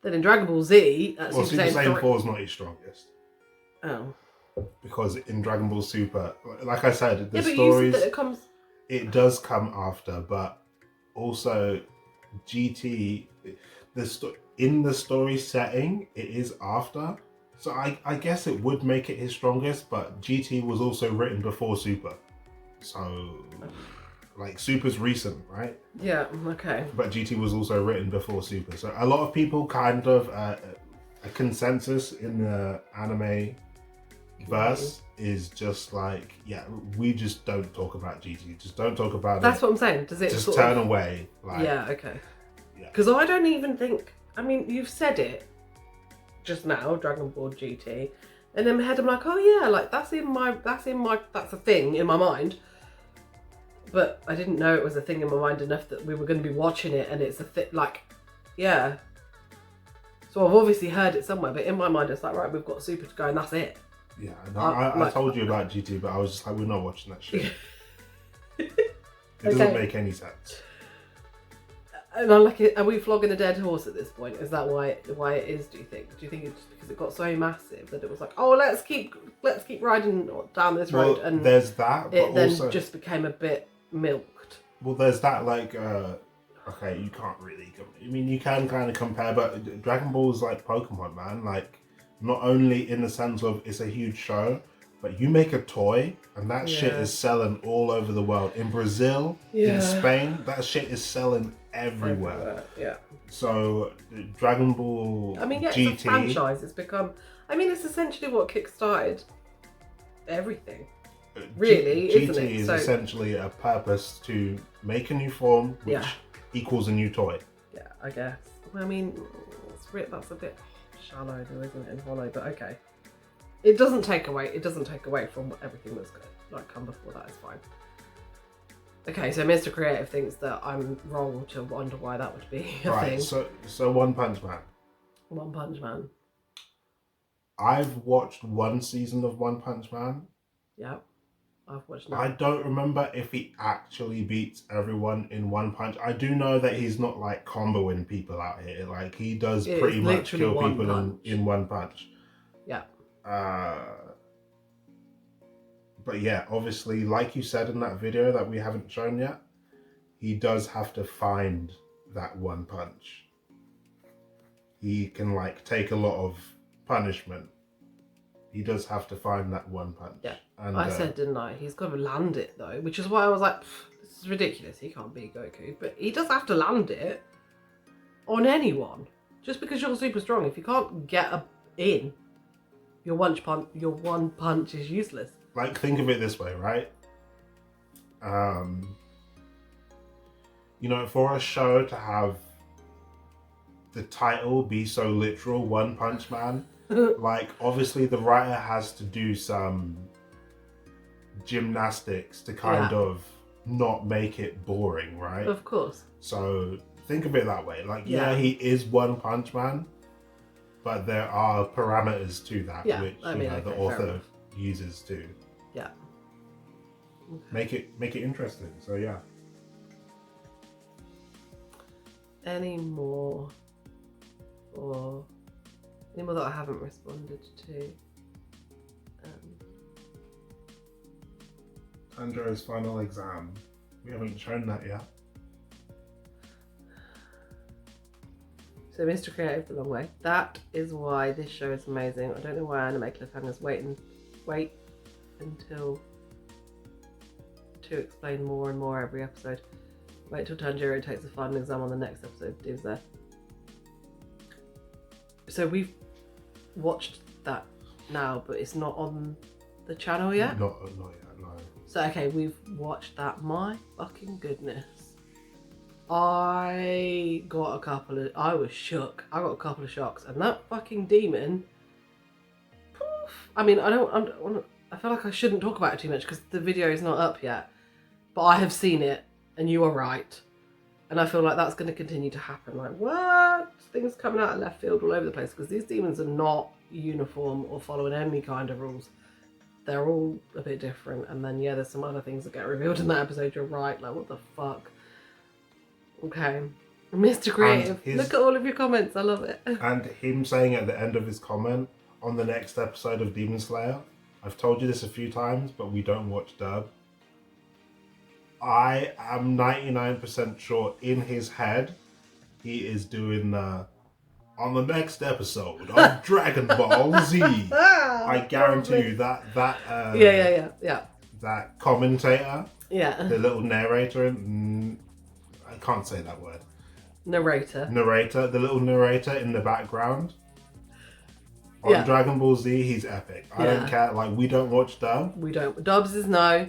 then in Dragon Ball Z, Super Saiyan 4 is not his strongest. Oh. Because in Dragon Ball Super, like I said, the but stories... you said that it does come after, but also GT, in the story setting, it is after. So I guess it would make it his strongest, but GT was also written before Super. So, like, Super's recent, right? Yeah, okay. But GT was also written before Super. So a lot of people kind of a consensus in the anime verse is just like, yeah, we just don't talk about GT. Just don't talk about it. That's what I'm saying. Does it just sort turn of... away? Like, Yeah, okay. Yeah. Because I don't even think... I mean, you've said it just now, Dragon Ball GT. And in my head I'm like, oh yeah, like that's a thing in my mind. But I didn't know it was a thing in my mind enough that we were going to be watching it and it's a thing, like, yeah. So I've obviously heard it somewhere, but in my mind it's like, right, we've got Super to go and that's it. Yeah, no, I told you about GT, but I was just like, we're not watching that shit. It doesn't make any sense. And I'm like, are we flogging a dead horse at this point? Is that why it is, do you think? Do you think it's because it got so massive that it was like, oh, let's keep riding down this road, and there's that, but it then also just became a bit milked. Well, there's that, like, okay, you can't really, I mean, you can kind of compare, but Dragon Ball is like Pokemon, man. Like, not only in the sense of it's a huge show, but you make a toy and that shit is selling all over the world. In Brazil, in Spain, that shit is selling everywhere. Yeah. So Dragon Ball I mean, yeah, GT, it's a franchise. It's become, I mean, it's essentially what kickstarted everything. Really, isn't GT it? is So, essentially a purpose to make a new form, which equals a new toy. yeah, I guess. I mean, that's a bit shallow though, isn't it, and hollow, but okay. It doesn't take away from everything that's good. Like, come before that is fine. Okay, so Mr. Creative thinks that I'm wrong to wonder why that would be a thing. So One Punch Man. One Punch Man. I've watched one season of One Punch Man. Yeah, I've watched I that. don't remember if he actually beats everyone in one punch. I do know that he's not like comboing people out here. Like, he does pretty much kill people in one punch. Yeah. But yeah, obviously, like you said in that video that we haven't shown yet, he does have to find that one punch. He can, like, take a lot of punishment. He does have to find that one punch. Yeah, and, I said, didn't I? He's got to land it though, which is why I was like, this is ridiculous. He can't be Goku, but he does have to land it on anyone. Just because you're super strong, if you can't get in, your one punch is useless. Like, think of it this way, right? You know, for a show to have the title be so literal, One Punch Man, like, obviously the writer has to do some gymnastics to kind of not make it boring, right? Of course. So think of it that way. Like, yeah, he is One Punch Man, but there are parameters to that, which the author uses to make it interesting. So yeah. Any more that I haven't responded to? Andrew's final exam. We haven't shown that yet. So Mr. Creative the long way. That is why this show is amazing. I don't know why anime cliffhangers wait until to explain more and more every episode. Wait till Tanjiro takes a final exam on the next episode of Doom's There. So we've watched that now, but it's not on the channel yet? Not yet, no. So okay, we've watched that. My fucking goodness. I was shook. I got a couple of shocks, and that fucking demon, poof. I mean, I feel like I shouldn't talk about it too much because the video is not up yet, but I have seen it, and you are right. And I feel like that's going to continue to happen. Like, what? Things coming out of left field all over the place, because these demons are not uniform or following any kind of rules. They're all a bit different. And then, yeah, there's some other things that get revealed in that episode. You're right. Like, what the fuck? Okay. Mr. Creative, look at all of your comments. I love it. And him saying at the end of his comment, on the next episode of Demon Slayer, I've told you this a few times, but we don't watch dub. I am 99% sure in his head, he is doing on the next episode of Dragon Ball Z. I guarantee you that that commentator, the little narrator, I can't say that word. Narrator. The little narrator in the background. On Yeah. Dragon Ball Z, he's epic. I Yeah. don't care. Like, we don't watch dub, We don't. Dubs is no.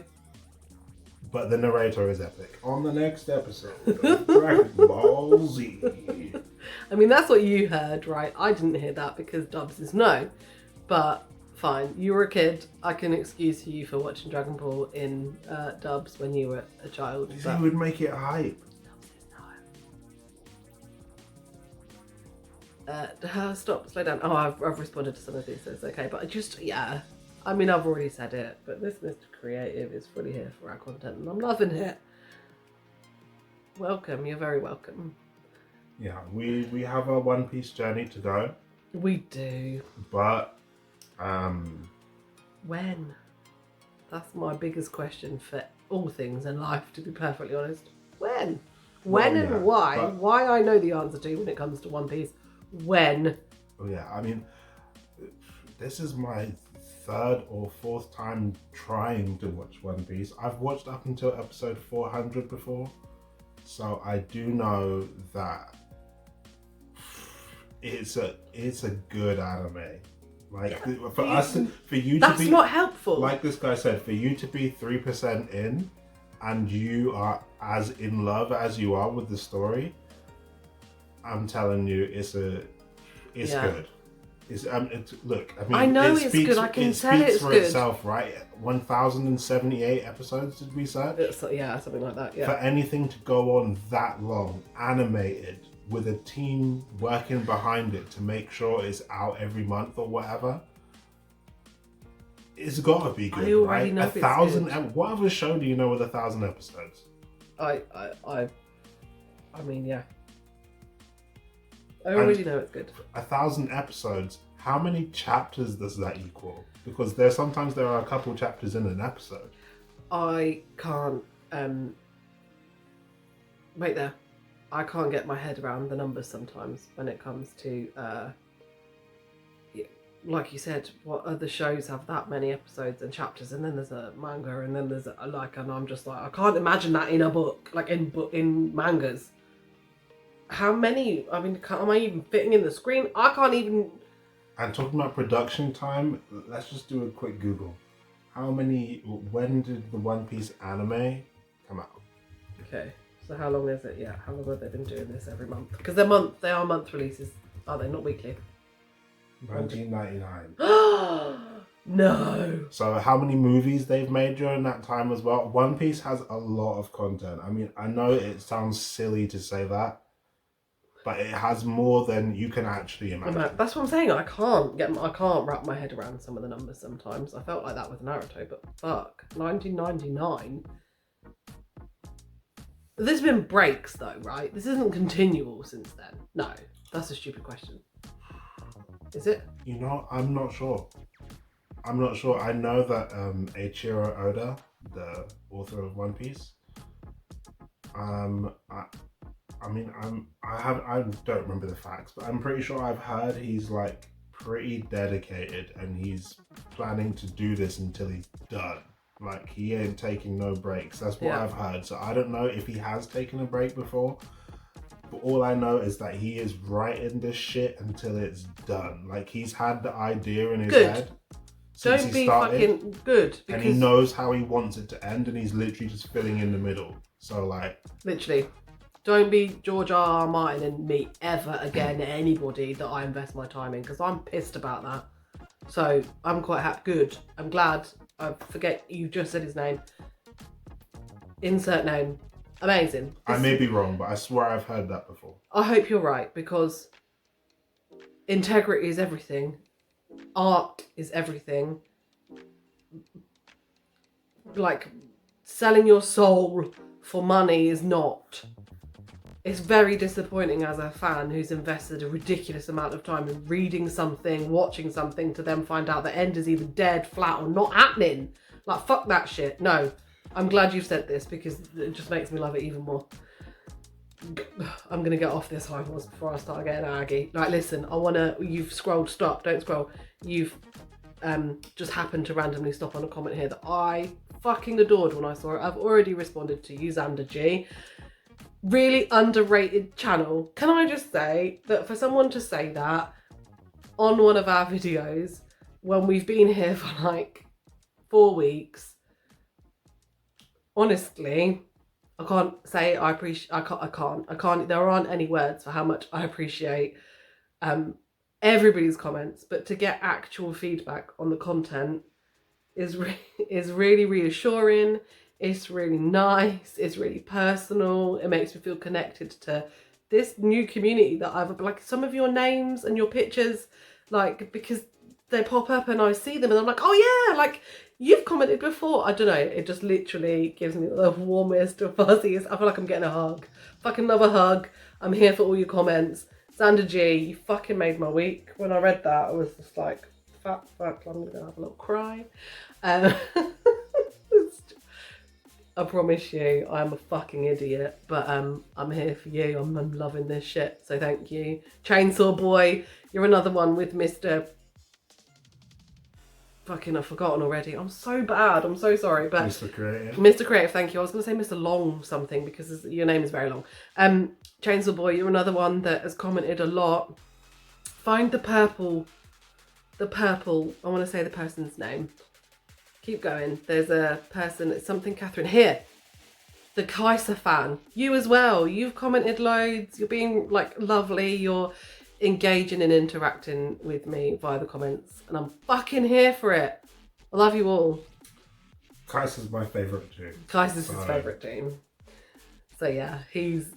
but the narrator is epic. On the next episode of Dragon Ball Z. I mean, that's what you heard, right? I didn't hear that because Dubs is no. But fine, you were a kid. I can excuse you for watching Dragon Ball in Dubs when you were a child. He But would make it hype. Stop, slow down. Oh, I've responded to some of these, so it's okay. But yeah. I mean, I've already said it, but this Mr. Creative is fully here for our content, and I'm loving it. Welcome, you're very welcome. Yeah, we have a One Piece journey to go, We do. but When? That's my biggest question for all things in life, to be perfectly honest. When? When Well, and yeah, why? but- Why I know the answer to when it comes to One Piece. When? oh yeah, I mean, this is my third or fourth time trying to watch One Piece. I've watched up until episode 400 before, so I do know that it's a good anime. Like for us, for you to That's be not helpful. like this guy said, for you to be 3% in, and you are as in love as you are with the story, I'm telling you, it's Yeah. good. Look, I mean, I know it it's speaks, good, I can it tell speaks it's for good. itself, right? 1,078 episodes, did we say? Yeah, something like that, For yeah. anything to go on that long, animated, with a team working behind it to make sure it's out every month or whatever, it's gotta be good, I already right? know it's 1,000. good. What other show do you know with 1,000 episodes? I mean, yeah. I already know it's good. 1,000 episodes. How many chapters does that equal? Because there are a couple chapters in an episode. I can't wait there. I can't get my head around the numbers sometimes when it comes to like you said, what other shows have that many episodes and chapters, and then there's a manga, and then there's and I'm just like, I can't imagine that in a book, like in mangas. How many? I mean, am I even fitting in the screen? I can't even. And talking about production time, let's just do a quick Google. When did the One Piece anime come out? Okay, so how long is it? Yeah, how long have they been doing this every month? Because they are month releases, are they? Not weekly. 1999. No. So how many movies they've made during that time as well? One Piece has a lot of content. I mean, I know it sounds silly to say that, but it has more than you can actually imagine. That's what I'm saying. I can't wrap my head around some of the numbers sometimes. I felt like that with Naruto, but fuck, 1999. There's been breaks though, right? This isn't continual since then. No, that's a stupid question. Is it? You know, I'm not sure. I know that Eiichiro Oda, the author of One Piece, I don't remember the facts, but I'm pretty sure I've heard he's like pretty dedicated and he's planning to do this until he's done. Like he ain't taking no breaks. That's what I've heard. So I don't know if he has taken a break before, but all I know is that he is writing this shit until it's done. Like he's had the idea in his head since Don't he be started, fucking good. Because and he knows how he wants it to end, and he's literally just filling in the middle. So like, literally, don't be George R. Martin and me ever again, anybody that I invest my time in, because I'm pissed about that. So I'm quite good. I'm glad. I forget you just said his name. Insert name. Amazing. I may be wrong, but I swear I've heard that before. I hope you're right, because integrity is everything. Art is everything. Like, selling your soul for money is not. It's very disappointing as a fan who's invested a ridiculous amount of time in reading something, watching something, to then find out the end is either dead, flat, or not happening. Like, fuck that shit. No. I'm glad you've said this, because it just makes me love it even more. I'm going to get off this high horse before I start getting aggy. Like, listen, you've scrolled, stop, don't scroll. You've just happened to randomly stop on a comment here that I fucking adored when I saw it. I've already responded to you, Xander G. Really underrated channel. Can I just say that for someone to say that, on one of our videos when we've been here for like 4 weeks. Honestly, I can't say I appreciate. I can't. There aren't any words for how much I appreciate everybody's comments. But to get actual feedback on the content is really reassuring. It's really nice. It's really personal. It makes me feel connected to this new community that I've, like, some of your names and your pictures, like, because they pop up and I see them and I'm like, oh yeah, like, you've commented before. I don't know, it just literally gives me the warmest, fuzziest. I feel like I'm getting a hug. Fucking love a hug. I'm here for all your comments. Xander G, you fucking made my week. When I read that, I was just like, fuck, I'm gonna have a little cry. I promise you, I'm a fucking idiot, but I'm here for you. I'm loving this shit, so thank you. Chainsaw Boy, you're another one with Mr. Fucking, I've forgotten already. I'm so bad. I'm so sorry, but Mr. Creative. Mr. Creative, thank you. I was going to say Mr. Long something because your name is very long. Chainsaw Boy, you're another one that has commented a lot. Find the purple. I want to say the person's name. Keep going. There's a person, it's something Catherine. Here. The Kaisen fan. You as well. You've commented loads. You're being like lovely. You're engaging and interacting with me via the comments. And I'm fucking here for it. I love you all. Kaiser's my favourite too. Kaiser's his favourite team. So yeah, he was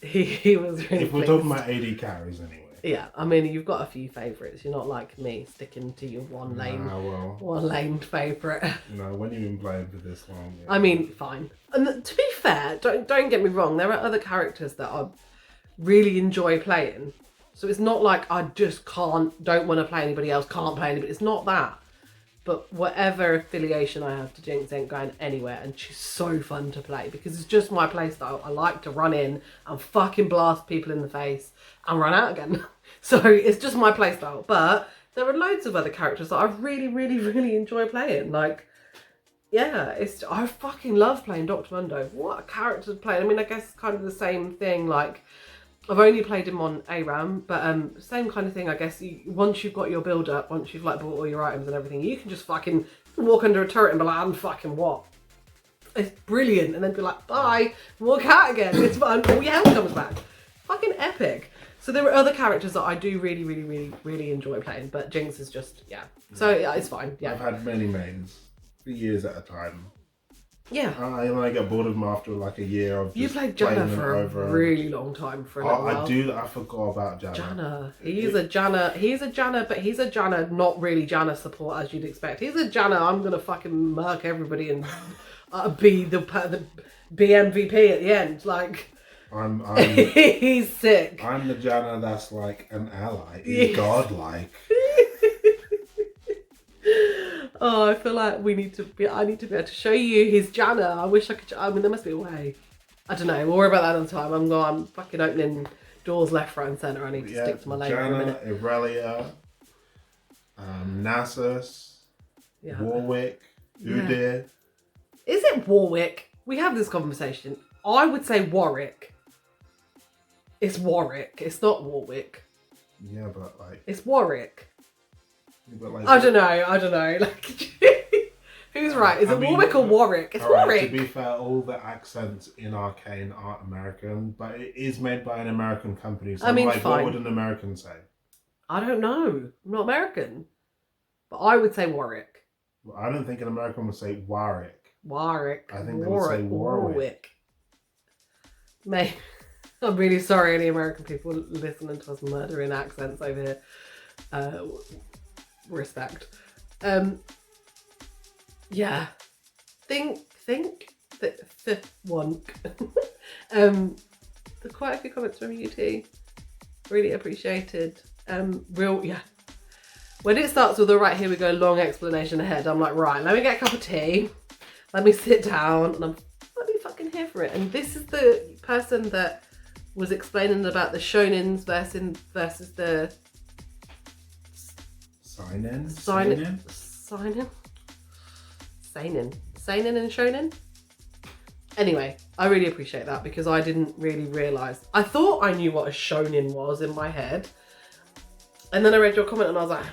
really If we're talking about AD carries anyway. Yeah, I mean, you've got a few favourites. You're not like me, sticking to your one lane favourite. No, when you've been playing for this long. Yeah. I mean, fine. And to be fair, don't get me wrong. There are other characters that I really enjoy playing. So it's not like I just don't want to play anybody else, can't play anybody. It's not that. But whatever affiliation I have to Jinx ain't going anywhere, and she's so fun to play because it's just my playstyle. I like to run in and fucking blast people in the face and run out again. So it's just my playstyle. But there are loads of other characters that I really, really, really enjoy playing. Like, yeah, I fucking love playing Dr.Mundo. What a character to play. I mean, I guess it's kind of the same thing. Like, I've only played him on ARAM, but same kind of thing, I guess. Once you've got your build up, once you've like bought all your items and everything, you can just fucking walk under a turret and be like, I'm fucking what? It's brilliant. And then be like, bye, walk out again. It's fun. All your health comes back. Fucking epic. So there are other characters that I do really, really, really, really enjoy playing, but Jinx is just, yeah. So yeah, it's fine. Yeah. I've had many mains for years at a time. Yeah. I get bored of them after like a year of You played Janna for a really long time for a little while. I forgot about Janna. Janna. He's a Janna, but he's a Janna, not really Janna support as you'd expect. He's a Janna, I'm gonna fucking murk everybody and be the MVP at the end. Like, I'm he's sick. I'm the Janna that's like an ally. He's godlike. Oh, I feel like I need to be able to show you his Janna. I wish I could. I mean, there must be a way. I don't know. We'll worry about that another time. I'm fucking opening doors left, right, and centre. I need to stick to my lane for a minute. Janna, Irelia, Nasus, Warwick, Udyr. Is it Warwick? We have this conversation. I would say Warwick. It's Warwick. It's not Warwick. Yeah, but like... It's Warwick. But like, I don't know. Like, who's right? Is it Warwick or Warwick? It's Warwick. To be fair, all the accents in Arcane aren't American, but it is made by an American company. So, I mean, fine. What would an American say? I don't know. I'm not American. But I would say Warwick. Well, I don't think an American would say Warwick. Warwick. I think they would say Warwick. Mate, I'm really sorry any American people listening to us murdering accents over here. Respect. Yeah. Think the one. Quite a few comments from you too. Really appreciated. Yeah. When it starts with right, here we go, long explanation ahead, I'm like, right, let me get a cup of tea. Let me sit down, and I'm fucking here for it. And this is the person that was explaining about the Shonens versus the Seinen and Shonen. Anyway, I really appreciate that because I didn't really realise. I thought I knew what a Shonen was in my head. And then I read your comment and I was like,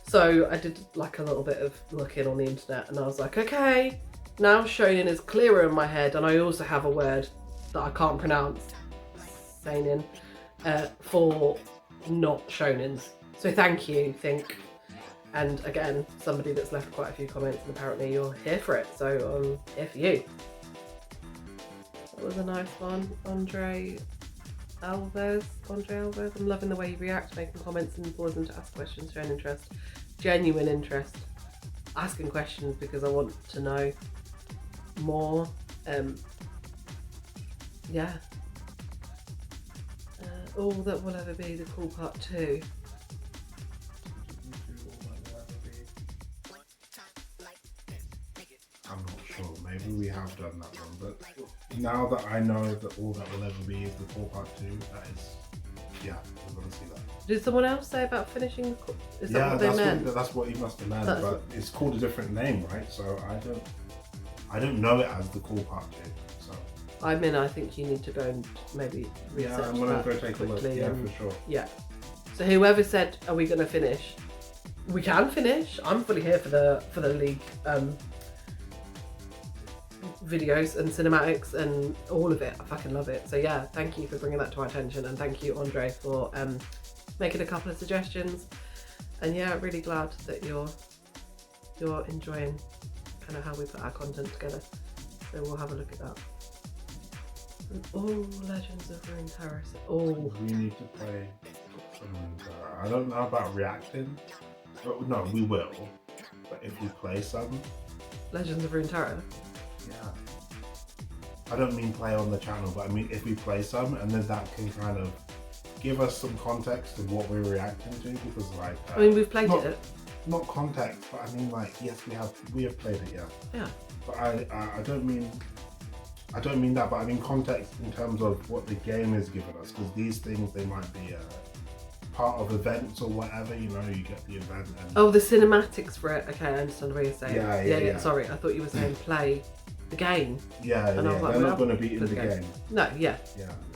So I did like a little bit of looking on the internet and I was like, okay, now Shonen is clearer in my head, and I also have a word that I can't pronounce, Seinen, for not Shonens. So thank you, Think. And again, somebody that's left quite a few comments, and apparently you're here for it, so I'm here for you. That was a nice one, Andre Alves. I'm loving the way you react, making comments and pausing to ask questions, showing interest, genuine interest, asking questions because I want to know more. Yeah. All that will ever be the cool part 2. I'm not sure. Maybe we have done that one, but now that I know that all that will ever be is the core part 2, that is, yeah, we're gonna see that. Did someone else say about finishing the course? Is that Yeah, what they meant? that's what he must have meant, but it's called a different name, right? So I don't know it as the core part 2. So I mean, I think you need to go and maybe research yeah, I'm gonna that go take a look. quickly Yeah, and- for sure. Yeah. So whoever said, "Are we gonna finish?" We can finish. I'm fully here for the League videos and cinematics and all of it. I fucking love it. So yeah, thank you for bringing that to our attention, and thank you, Andre, for making a couple of suggestions. And yeah, really glad that you're enjoying kind of how we put our content together. So we'll have a look at that. And all Legends of Runeterra. Oh, We need to play some. I don't know about reacting. But no, we will. But if we play some, Legends of Runeterra. yeah. I don't mean play on the channel, but I mean if we play some, and then that can kind of give us some context of what we're reacting to, because like I mean, we've played it. Not context, but I mean like yes, we have played it, yeah. Yeah. But I don't mean that, but I mean context in terms of what the game is giving us, because these things, they might be part of events or whatever, you know, you get the event and Oh, the cinematics for it. Okay, I understand what you're saying. Yeah. Sorry, I thought you were saying play the game. yeah, And I was like, they're well, not going to be in for the the game. No, yeah,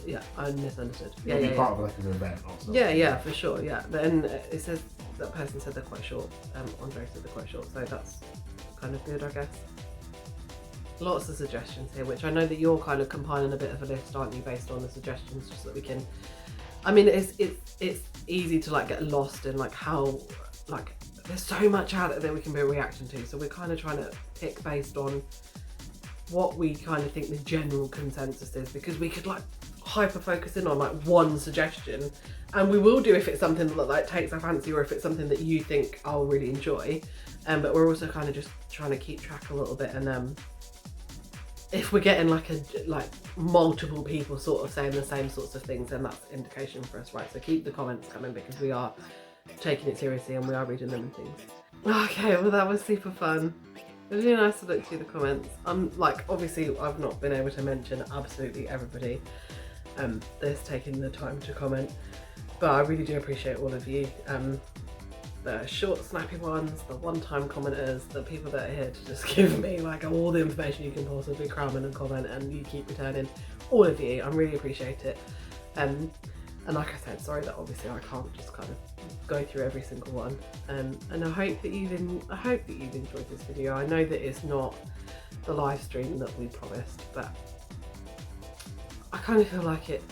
Yeah, I misunderstood. it'll be part of like an event or something. Yeah, for sure. Yeah, then it says that person said they're quite short. Andre said they're quite short, so that's kind of good, I guess. Lots of suggestions here, which I know that you're kind of compiling a bit of a list, aren't you, based on the suggestions, just so that we can. I mean, it's easy to like get lost in like how like there's so much out there that we can be reacting to, so we're kind of trying to pick based on what we kind of think the general consensus is, because we could like hyper focus in on like one suggestion, and we will do if it's something that like takes our fancy, or if it's something that you think I'll really enjoy, but we're also kind of just trying to keep track a little bit, and if we're getting like multiple people sort of saying the same sorts of things, then that's indication for us, right? So keep the comments coming, because we are taking it seriously and we are reading them and things. Okay, well that was super fun. It was really nice to look through the comments. Like, obviously I've not been able to mention absolutely everybody that's taken the time to comment, but I really do appreciate all of you. The short, snappy ones, the one-time commenters, the people that are here to just give me like all the information you can possibly cram in and comment, and you keep returning. All of you, I really appreciate it. And like I said, sorry that obviously I can't just kind of go through every single one. And I hope that you've enjoyed this video. I know that it's not the live stream that we promised, but I kind of feel like it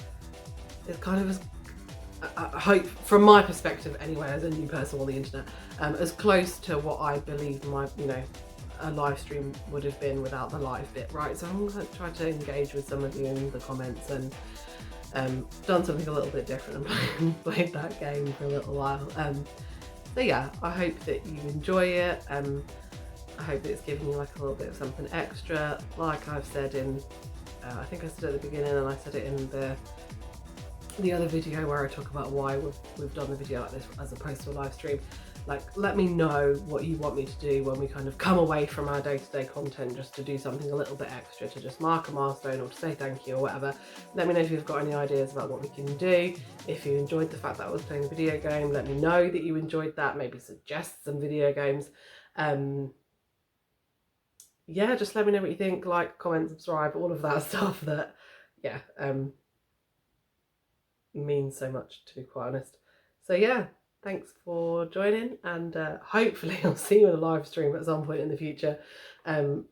kind of is. I hope, from my perspective anyway, as a new person on the internet, as close to what I believe my, a live stream would have been without the live bit, right? So I'm going to try to engage with some of you in the comments, and done something a little bit different and played that game for a little while. So yeah, I hope that you enjoy it. I hope that it's giving you like a little bit of something extra. Like I've said in, I think I said at the beginning, and I said it in the other video where I talk about why we've done the video like this as opposed to a live stream. Like, let me know what you want me to do when we kind of come away from our day-to-day content, just to do something a little bit extra, to just mark a milestone or to say thank you or whatever. Let me know if you've got any ideas about what we can do. If you enjoyed the fact that I was playing a video game, let me know that you enjoyed that. Maybe suggest some video games. Yeah, just let me know what you think. Like, comment, subscribe, all of that stuff that, yeah, means so much, to be quite honest. So yeah, Thanks for joining, and hopefully I'll see you on a live stream at some point in the future, and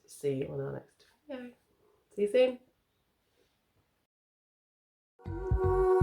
see you on our next video. See you soon.